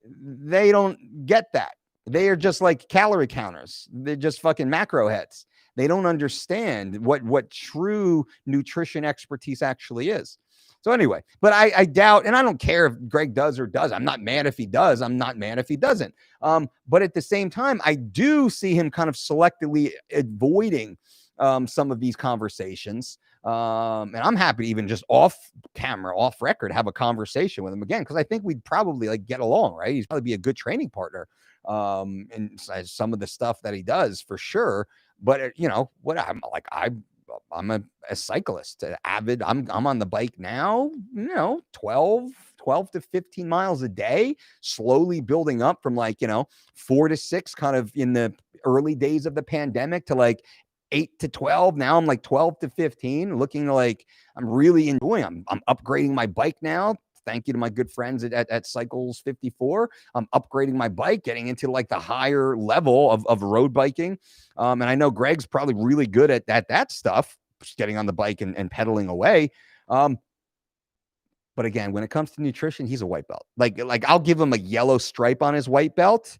They don't get that. They are just like calorie counters. They're just fucking macro heads. They don't understand what true nutrition expertise actually is. So anyway, but I doubt, and I don't care if Greg does or does. I'm not mad if he does. I'm not mad if he doesn't. But at the same time, I do see him kind of selectively avoiding some of these conversations. And I'm happy to even just off camera, off record, have a conversation with him again, because I think we'd probably like get along, right? He'd probably be a good training partner and some of the stuff that he does for sure. But what I'm a cyclist, an avid. I'm on the bike now, 12 to 15 miles a day, slowly building up from 4 to 6 kind of in the early days of the pandemic to 8 to 12. Now I'm 12 to 15, looking like I'm really enjoying. I'm upgrading my bike now. Thank you to my good friends at Cycles 54. I'm upgrading my bike, getting into the higher level of road biking. And I know Greg's probably really good at that stuff, just getting on the bike and pedaling away. But again, when it comes to nutrition, he's a white belt. Like I'll give him a yellow stripe on his white belt,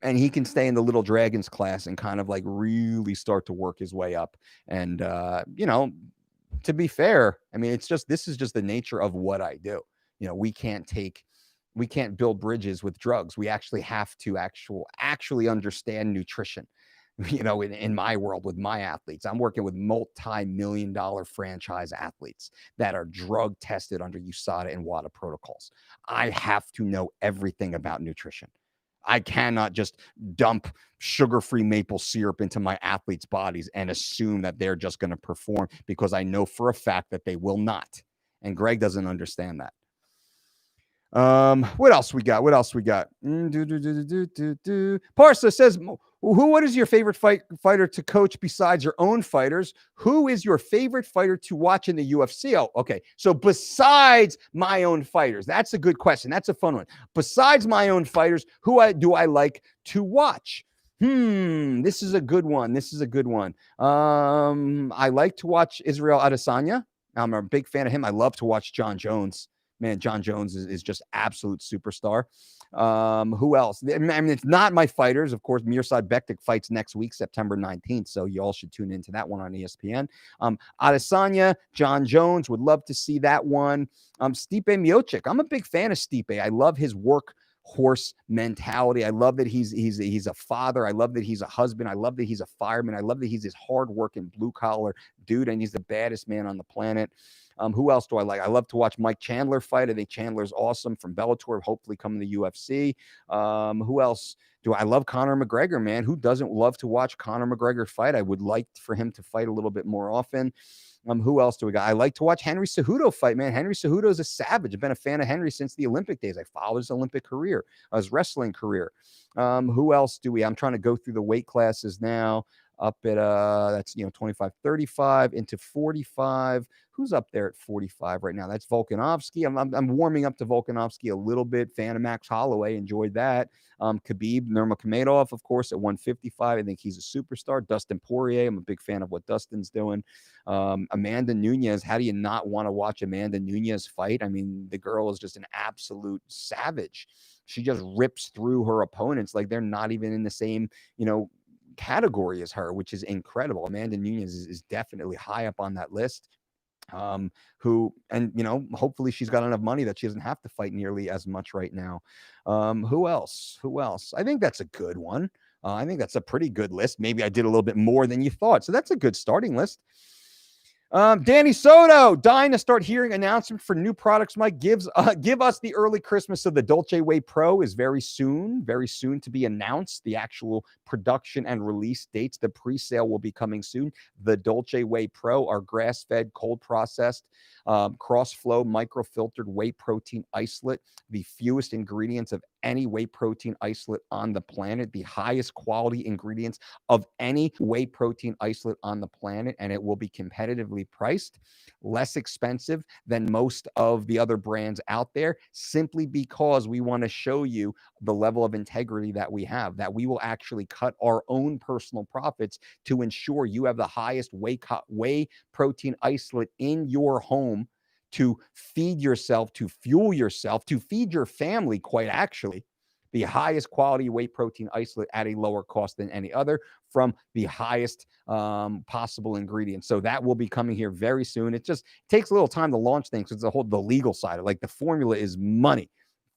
and he can stay in the Little Dragons class and kind of really start to work his way up. And to be fair, I mean, this is just the nature of what I do. We can't build bridges with drugs. We actually have to actually understand nutrition. In my world with my athletes, I'm working with multi-million-dollar franchise athletes that are drug tested under USADA and WADA protocols. I have to know everything about nutrition. I cannot just dump sugar-free maple syrup into my athletes' bodies and assume that they're just going to perform, because I know for a fact that they will not. And Greg doesn't understand that. What else we got? Parsa says, what is your favorite fighter to coach besides your own fighters? Who is your favorite fighter to watch in the UFC? Oh, okay. So besides my own fighters, that's a good question. That's a fun one. Besides my own fighters, do I like to watch? This is a good one. I like to watch Israel Adesanya. I'm a big fan of him. I love to watch John Jones. Man, John Jones is just absolute superstar. Who else? I mean, it's not my fighters. Of course, Mirsad Bektik fights next week, September 19th. So you all should tune into that one on ESPN. Adesanya, John Jones, would love to see that one. Stipe Miocic. I'm a big fan of Stipe. I love his workhorse mentality. I love that he's a father. I love that he's a husband. I love that he's a fireman. I love that he's this hardworking blue collar dude, and he's the baddest man on the planet. Who else do I like? I love to watch Mike Chandler fight. I think Chandler's awesome from Bellator, hopefully coming to UFC. Who else? Do I love Conor McGregor, man? Who doesn't love to watch Conor McGregor fight? I would like for him to fight a little bit more often. Who else do we got? I like to watch Henry Cejudo fight, man. Henry Cejudo is a savage. I've been a fan of Henry since the Olympic days. I followed his Olympic career, his wrestling career. Who else do we? I'm trying to go through the weight classes now. Up at that's 25, 35 into 45. Who's up there at 45 right now? That's Volkanovski. I'm warming up to Volkanovski a little bit. Fan of Max Holloway, enjoyed that. Khabib Nurmagomedov, of course, at 155. I think he's a superstar. Dustin Poirier, I'm a big fan of what Dustin's doing. Amanda Nunez, how do you not want to watch Amanda Nunez fight? I mean, the girl is just an absolute savage. She just rips through her opponents like they're not even in the same, category as her, which is incredible. Amanda Nunez is definitely high up on that list. Hopefully she's got enough money that she doesn't have to fight nearly as much right now. Who else? I think that's a good one. I think that's a pretty good list. Maybe I did a little bit more than you thought. So that's a good starting list. Danny Soto, dying to start hearing announcements for new products. Mike, give us the early Christmas of the Dolce Whey Pro is very soon to be announced. The actual production and release dates, the pre-sale will be coming soon. The Dolce Whey Pro are grass-fed, cold processed, cross-flow, microfiltered whey protein isolate, the fewest ingredients of any whey protein isolate on the planet, the highest quality ingredients of any whey protein isolate on the planet, and it will be competitively priced, less expensive than most of the other brands out there, simply because we want to show you the level of integrity that we have, that we will actually cut our own personal profits to ensure you have the highest whey protein isolate in your home to feed yourself, to fuel yourself, to feed your family, quite actually. The highest quality whey protein isolate at a lower cost than any other from the highest possible ingredients. So that will be coming here very soon. It just takes a little time to launch things. It's the legal side. Like the formula is money.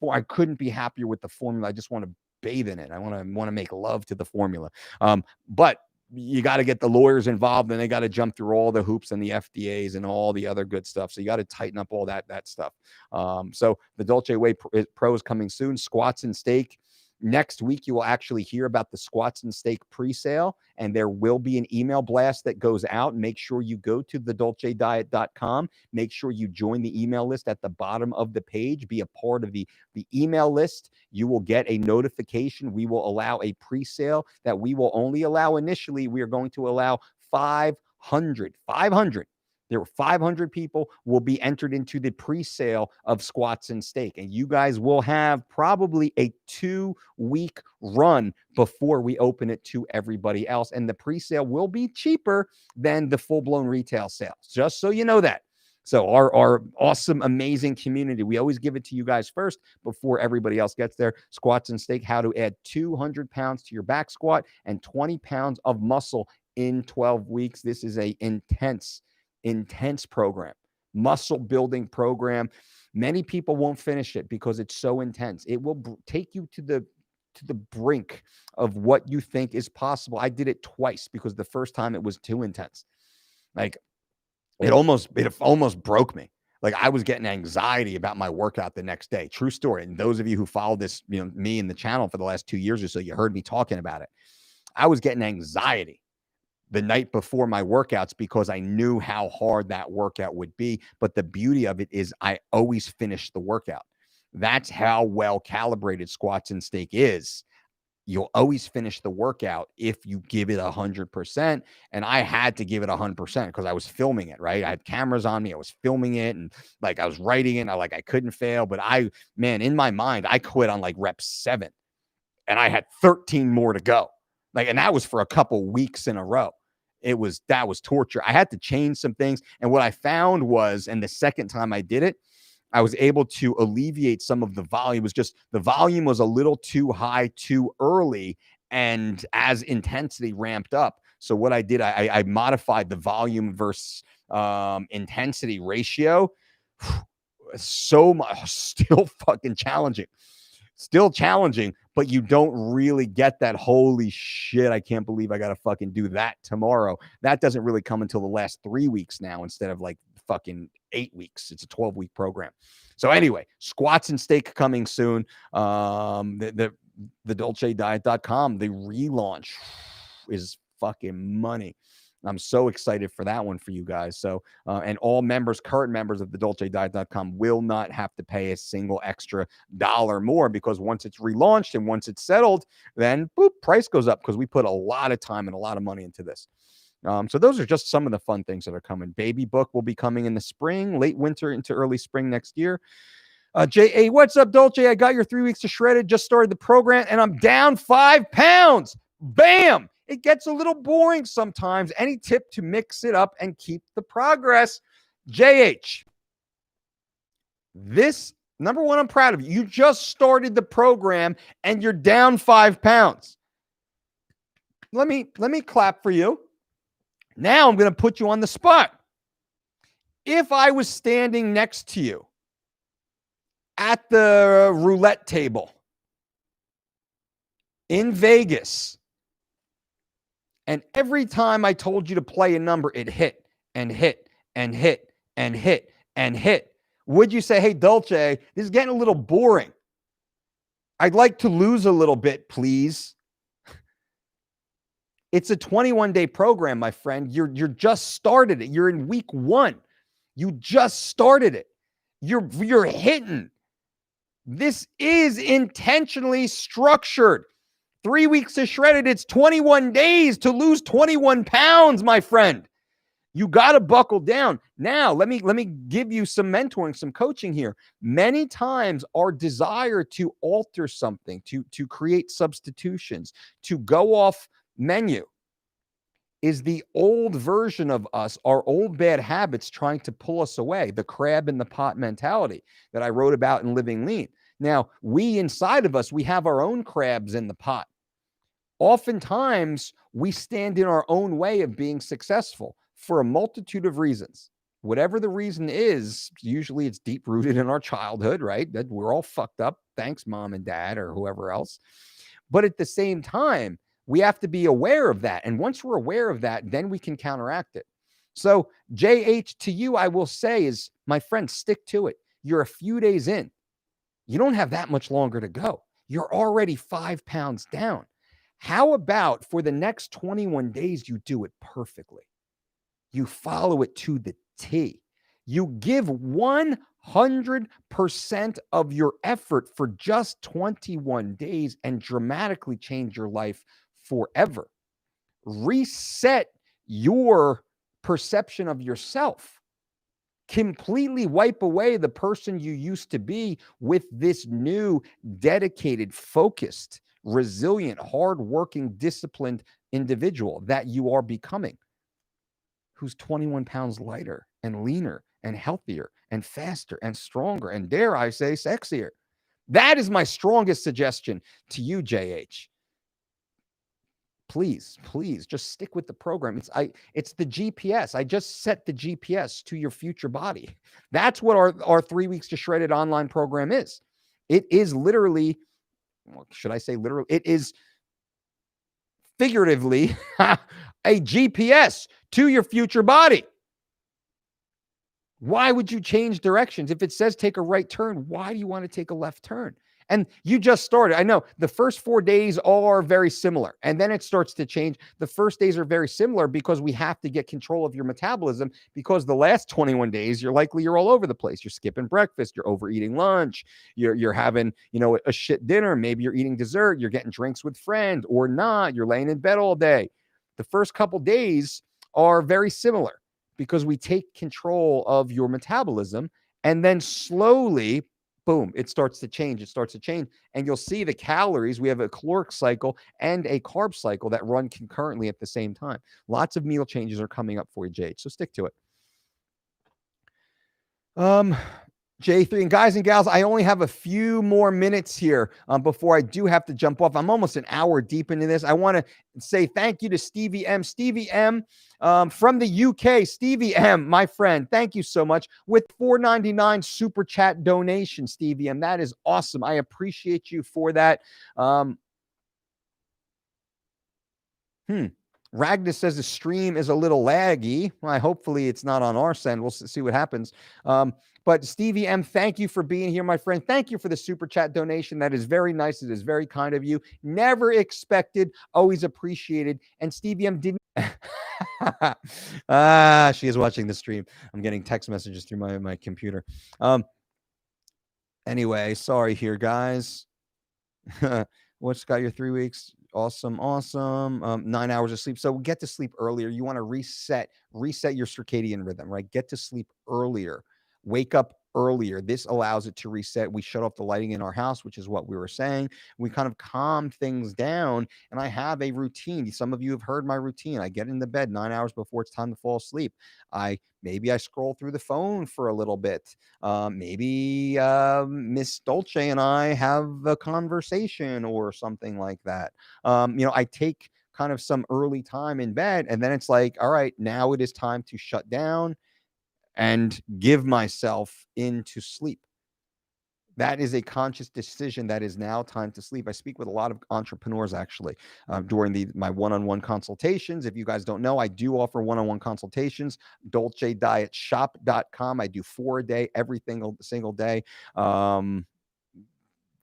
I couldn't be happier with the formula. I just want to bathe in it. I want to make love to the formula. But you got to get the lawyers involved, and they got to jump through all the hoops and the FDAs and all the other good stuff. So you got to tighten up all that stuff. So the Dolce Whey Pro is coming soon. Squats and Steak. Next week, you will actually hear about the Squats and Steak pre-sale, and there will be an email blast that goes out. Make sure you go to thedolcediet.com. Make sure you join the email list at the bottom of the page. Be a part of the email list. You will get a notification. We will allow a pre-sale that we will only allow initially. We are going to allow 500. There were 500 people will be entered into the pre-sale of Squats and Steak. And you guys will have probably a 2-week run before we open it to everybody else. And the pre-sale will be cheaper than the full-blown retail sales, just so you know that. So our awesome, amazing community, we always give it to you guys first before everybody else gets there. Squats and Steak, how to add 200 pounds to your back squat and 20 pounds of muscle in 12 weeks. This is a intense program, muscle building program. Many people won't finish it because it's so intense. It will take you to the brink of what you think is possible. I did it twice because the first time it was too intense. Like it almost broke me. Like I was getting anxiety about my workout the next day. True story. And those of you who followed this, me and the channel for the last 2 years or so, you heard me talking about it. I was getting anxiety the night before my workouts because I knew how hard that workout would be. But the beauty of it is I always finish the workout. That's how well calibrated Squats and Steak is. You'll always finish the workout if you give it 100%. And I had to give it 100% because I was filming it, right? I had cameras on me. I was filming it and like I was writing it. I couldn't fail. But in my mind, I quit on like rep 7 and I had 13 more to go. And that was for a couple weeks in a row. That was torture. I had to change some things. And what I found was, and the second time I did it, I was able to alleviate some of the volume. It was just the volume was a little too high too early. And as intensity ramped up. So what I did, I modified the volume versus intensity ratio. So much, still fucking challenging. Still challenging, but you don't really get that holy shit, I can't believe I got to fucking do that tomorrow. That doesn't really come until the last 3 weeks now instead of like fucking 8 weeks. It's a 12-week program. So anyway, squats and steak coming soon. The DolceDiet.com, the relaunch is fucking money. I'm so excited for that one for you guys. So, and all members, current members of the DolceDiet.com will not have to pay a single extra dollar more, because once it's relaunched and once it's settled, then boop, price goes up, because we put a lot of time and a lot of money into this. So those are just some of the fun things that are coming. Baby book will be coming in the spring, late winter into early spring next year. J.A., what's up, Dolce? I got your 3 weeks to shredded, just started the program, and I'm down 5 pounds. Bam! It gets a little boring sometimes. Any tip to mix it up and keep the progress? JH, this, number one, I'm proud of you. You just started the program and you're down 5 pounds. Let me clap for you. Now I'm going to put you on the spot. If I was standing next to you at the roulette table in Vegas, and every time I told you to play a number, it hit and hit and hit and hit and hit, would you say, hey, Dolce, this is getting a little boring. I'd like to lose a little bit, please? It's a 21-day program, my friend. You're just started it. You're in week 1. You just started it. You're hitting. This is intentionally structured. 3 weeks to shredded. It's 21 days to lose 21 pounds, my friend. You got to buckle down. Now, let me give you some mentoring, some coaching here. Many times our desire to alter something, to create substitutions, to go off menu is the old version of us, our old bad habits trying to pull us away, the crab in the pot mentality that I wrote about in Living Lean. Now, we inside of us, we have our own crabs in the pot. Oftentimes, we stand in our own way of being successful for a multitude of reasons. Whatever the reason is, usually it's deep-rooted in our childhood, right? That we're all fucked up. Thanks, mom and dad or whoever else. But at the same time, we have to be aware of that. And once we're aware of that, then we can counteract it. So JH, to you, I will say is, my friend, stick to it. You're a few days in. You don't have that much longer to go. You're already 5 pounds down. How about for the next 21 days, you do it perfectly? You follow it to the T. You give 100% of your effort for just 21 days and dramatically change your life forever. Reset your perception of yourself. Completely wipe away the person you used to be with this new, dedicated, focused, resilient, hardworking, disciplined individual that you are becoming, who's 21 pounds lighter and leaner and healthier and faster and stronger and, dare I say, sexier. That is my strongest suggestion to you, JH. Please, just stick with the program. It's the GPS. I just set the GPS to your future body. That's what our 3 weeks to shredded online program is. It is literally, should I say literally? It is figuratively a GPS to your future body. Why would you change directions? If it says take a right turn, why do you want to take a left turn? And you just started. I know the first 4 days are very similar, and then it starts to change. The first days are very similar because we have to get control of your metabolism, because the last 21 days, you're all over the place. You're skipping breakfast. You're overeating lunch. You're having, a shit dinner. Maybe you're eating dessert. You're getting drinks with friends or not. You're laying in bed all day. The first couple days are very similar because we take control of your metabolism, and then slowly, boom, it starts to change. And you'll see the calories. We have a caloric cycle and a carb cycle that run concurrently at the same time. Lots of meal changes are coming up for you, Jade. So stick to it. J3, and guys and gals, I only have a few more minutes here before I do have to jump off. I'm almost an hour deep into this. I want to say thank you to Stevie M. Stevie M from the UK. Stevie M, my friend, thank you so much with $4.99 super chat donation, Stevie M. That is awesome. I appreciate you for that. Ragnar says the stream is a little laggy. Well, hopefully it's not on our send. We'll see what happens. But Stevie M, thank you for being here, my friend. Thank you for the super chat donation. That is very nice. It is very kind of you. Never expected, always appreciated. And Stevie M didn't. She is watching the stream. I'm getting text messages through my computer. Anyway, sorry here, guys. What's got your 3 weeks? Awesome. 9 hours of sleep. So get to sleep earlier. You want to reset your circadian rhythm, right? Get to sleep earlier. Wake up earlier. This allows it to reset. We shut off the lighting in our house, which is what we were saying. We kind of calm things down. And I have a routine. Some of you have heard my routine. I get into bed 9 hours before it's time to fall asleep. Maybe I scroll through the phone for a little bit. Maybe Miss Dolce and I have a conversation or something like that. I take kind of some early time in bed, and then it's like, all right, now it is time to shut down and give myself into sleep. That is a conscious decision that is now time to sleep. I speak with a lot of entrepreneurs actually during my one-on-one consultations. If you guys don't know, I do offer one-on-one consultations. DolceDietShop.com. I do 4 a day, every single day.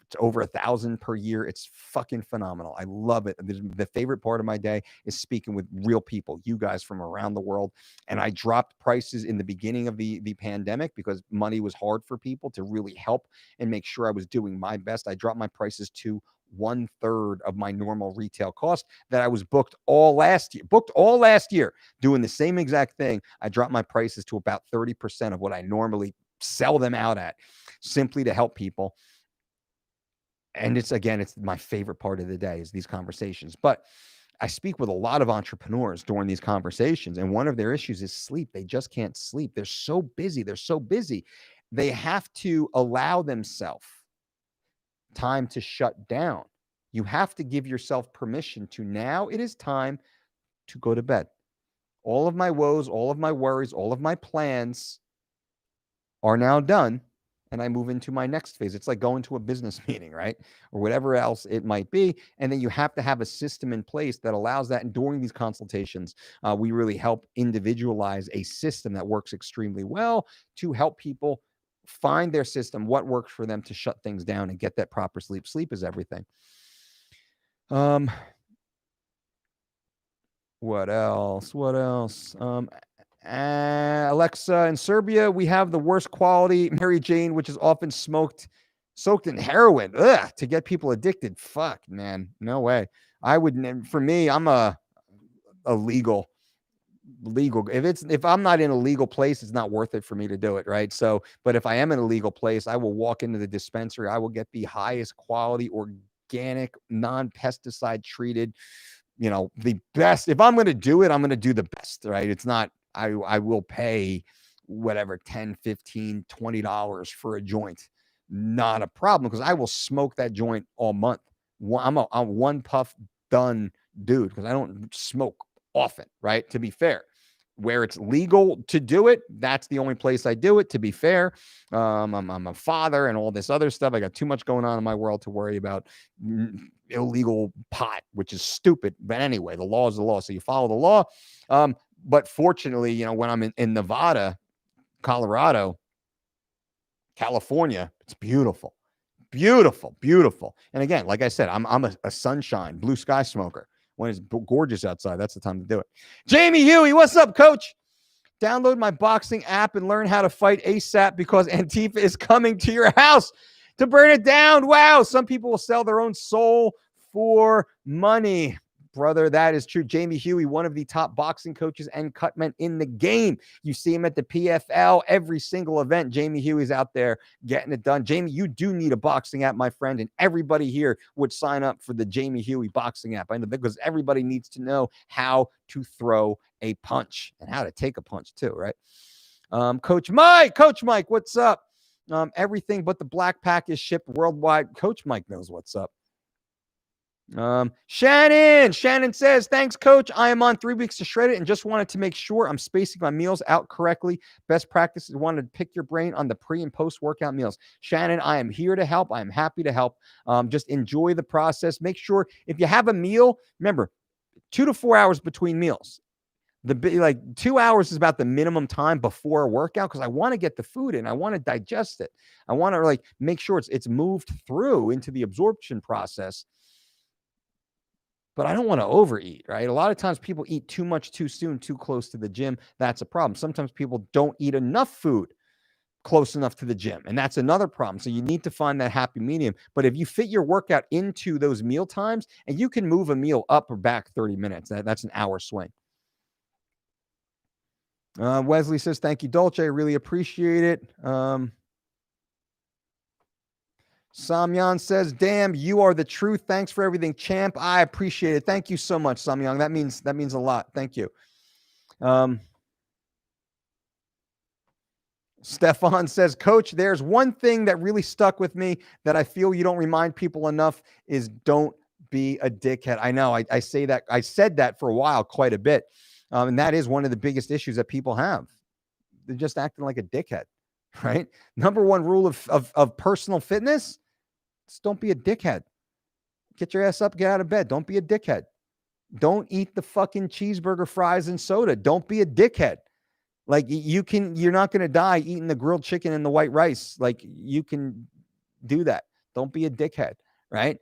It's over 1,000 per year. It's fucking phenomenal. I love it. The favorite part of my day is speaking with real people, you guys from around the world. And I dropped prices in the beginning of the pandemic because money was hard for people to really help and make sure I was doing my best. I dropped my prices to 1/3 of my normal retail cost that I was booked all last year doing the same exact thing. I dropped my prices to about 30% of what I normally sell them out at, simply to help people. And it's my favorite part of the day is these conversations. But I speak with a lot of entrepreneurs during these conversations, and one of their issues is sleep. They just can't sleep. They're so busy. They have to allow themselves time to shut down. You have to give yourself permission to, now it is time to go to bed. All of my woes, all of my worries, all of my plans are now done. And I move into my next phase. It's like going to a business meeting, right? Or whatever else it might be. And then you have to have a system in place that allows that. And during these consultations, we really help individualize a system that works extremely well to help people find their system, what works for them to shut things down and get that proper sleep. Sleep is everything. What else? Alexa, in Serbia, we have the worst quality Mary Jane, which is often soaked in heroin. Ugh, to get people addicted. Fuck, man. No way. I would, for me, I'm a legal. If I'm not in a legal place, it's not worth it for me to do it, right? So, but if I am in a legal place, I will walk into the dispensary. I will get the highest quality, organic, non-pesticide treated, the best. If I'm going to do it, I'm going to do the best, right? It's not, I will pay whatever, $10, $15, $20 for a joint. Not a problem, because I will smoke that joint all month. I'm a one puff done dude, because I don't smoke often, right? To be fair, where it's legal to do it, that's the only place I do it, to be fair. I'm a father and all this other stuff. I got too much going on in my world to worry about illegal pot, which is stupid. But anyway, the law is the law, so you follow the law. But fortunately, when I'm in Nevada, Colorado, California, it's beautiful. And again, like I said, I'm a sunshine, blue sky smoker. When it's gorgeous outside, that's the time to do it. Jamie Huey, what's up, coach? Download my boxing app and learn how to fight ASAP, because Antifa is coming to your house to burn it down. Wow, some people will sell their own soul for money. Brother, that is true. Jamie Huey, one of the top boxing coaches and cutmen in the game. You see him at the PFL, every single event. Jamie Huey's out there getting it done. Jamie, you do need a boxing app, my friend, and everybody here would sign up for the Jamie Huey boxing app. I know, because everybody needs to know how to throw a punch and how to take a punch too, right? Coach Mike, what's up? Everything but the black pack is shipped worldwide. Coach Mike knows what's up. Shannon says, thanks, coach. I am on 3 weeks to shred it and just wanted to make sure I'm spacing my meals out correctly. Best practice is wanted to pick your brain on the pre and post workout meals. Shannon, I am here to help. I am happy to help. Just enjoy the process. Make sure if you have a meal, remember, 2 to 4 hours between meals. Like 2 hours is about the minimum time before a workout because I want to get the food in. I want to digest it. I want to like make sure it's moved through into the absorption process. But I don't want to overeat, right? A lot of times people eat too much too soon, too close to the gym. That's a problem. Sometimes people don't eat enough food close enough to the gym, and that's another problem. So you need to find that happy medium. But if you fit your workout into those meal times, and you can move a meal up or back 30 minutes, that's an hour swing. Wesley says, thank you, Dolce. I really appreciate it. Samyang says, damn, you are the truth. Thanks for everything, champ. I appreciate it. Thank you so much, Samyang. That means a lot. Thank you. Stefan says, Coach, there's one thing that really stuck with me that I feel you don't remind people enough is don't be a dickhead. I know I say that. I said that for a while, quite a bit. And that is one of the biggest issues that people have. They're just acting like a dickhead, right? Number one rule of personal fitness, just don't be a dickhead. Get your ass up, get out of bed. Don't be a dickhead. Don't eat the fucking cheeseburger, fries, and soda. Don't be a dickhead. Like you're not going to die eating the grilled chicken and the white rice. Like you can do that. Don't be a dickhead, right?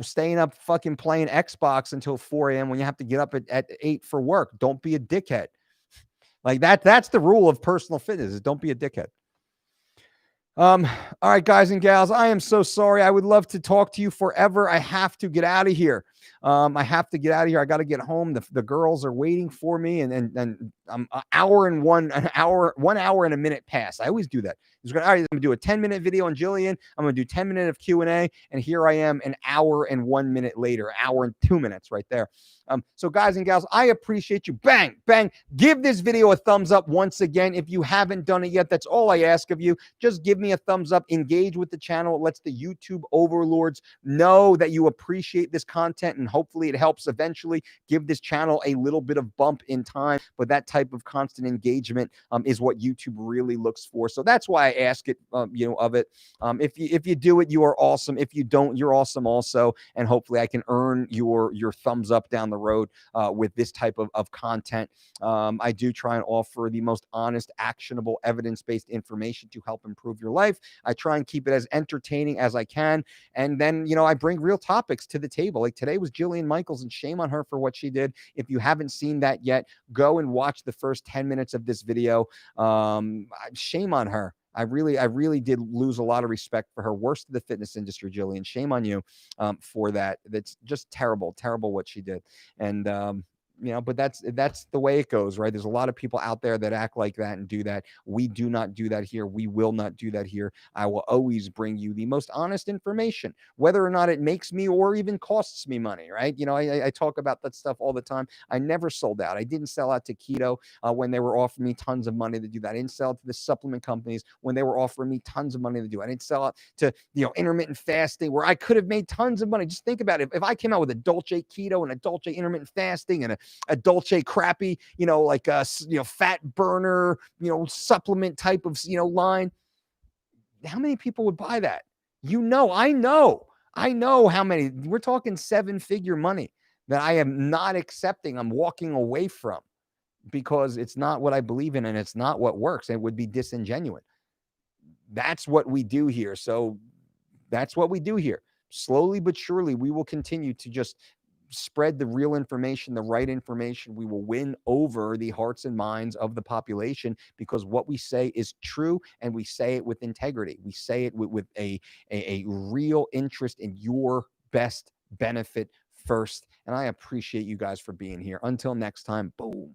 Staying up fucking playing Xbox until 4 a.m. when you have to get up at 8 for work. Don't be a dickhead. Like that's the rule of personal fitness is don't be a dickhead. All right, guys and gals, I am so sorry. I would love to talk to you forever. I have to get out of here. I have to get out of here. I got to get home. The girls are waiting for me, and I'm one hour and a minute past. I always do that. All right, I'm gonna do a 10-minute video on Jillian. I'm gonna do 10 minutes of Q&A, and here I am an hour and 1 minute later, hour and 2 minutes right there. So guys and gals, I appreciate you. Bang, bang. Give this video a thumbs up once again. If you haven't done it yet, that's all I ask of you. Just give me a thumbs up. Engage with the channel. It lets the YouTube overlords know that you appreciate this content, and hopefully it helps eventually give this channel a little bit of bump in time. But that type of constant engagement is what YouTube really looks for. So that's why I ask it, of it. If you do it, you are awesome. If you don't, you're awesome also. And hopefully I can earn your thumbs up down the road with this type of content. I do try and offer the most honest, actionable, evidence-based information to help improve your life. I try and keep it as entertaining as I can. And then, I bring real topics to the table. Like today was Jillian Michaels, and shame on her for what she did. If you haven't seen that yet, go and watch the first 10 minutes of this video. Shame on her. I really did lose a lot of respect for her. Worst of the fitness industry, Jillian. Shame on you for that. That's just terrible what she did. And but that's the way it goes, right? There's a lot of people out there that act like that and do that. We do not do that here. We will not do that here. I will always bring you the most honest information, whether or not it makes me or even costs me money, right? I talk about that stuff all the time. I never sold out. I didn't sell out to keto when they were offering me tons of money to do that. I didn't sell out to the supplement companies when they were offering me tons of money to do it. I didn't sell out to intermittent fasting where I could have made tons of money. Just think about it. If I came out with a Dolce keto and a Dolce intermittent fasting and a Dolce crappy, like a fat burner, supplement type of line, how many people would buy that? I know how many. We're talking 7-figure money that I am not accepting. I'm walking away from because it's not what I believe in and it's not what works. It would be disingenuous. That's what we do here. So that's what we do here. Slowly but surely, we will continue to just spread the real information, the right information. We will win over the hearts and minds of the population because what we say is true and we say it with integrity. We say it with a real interest in your best benefit first. And I appreciate you guys for being here. Until next time, boom.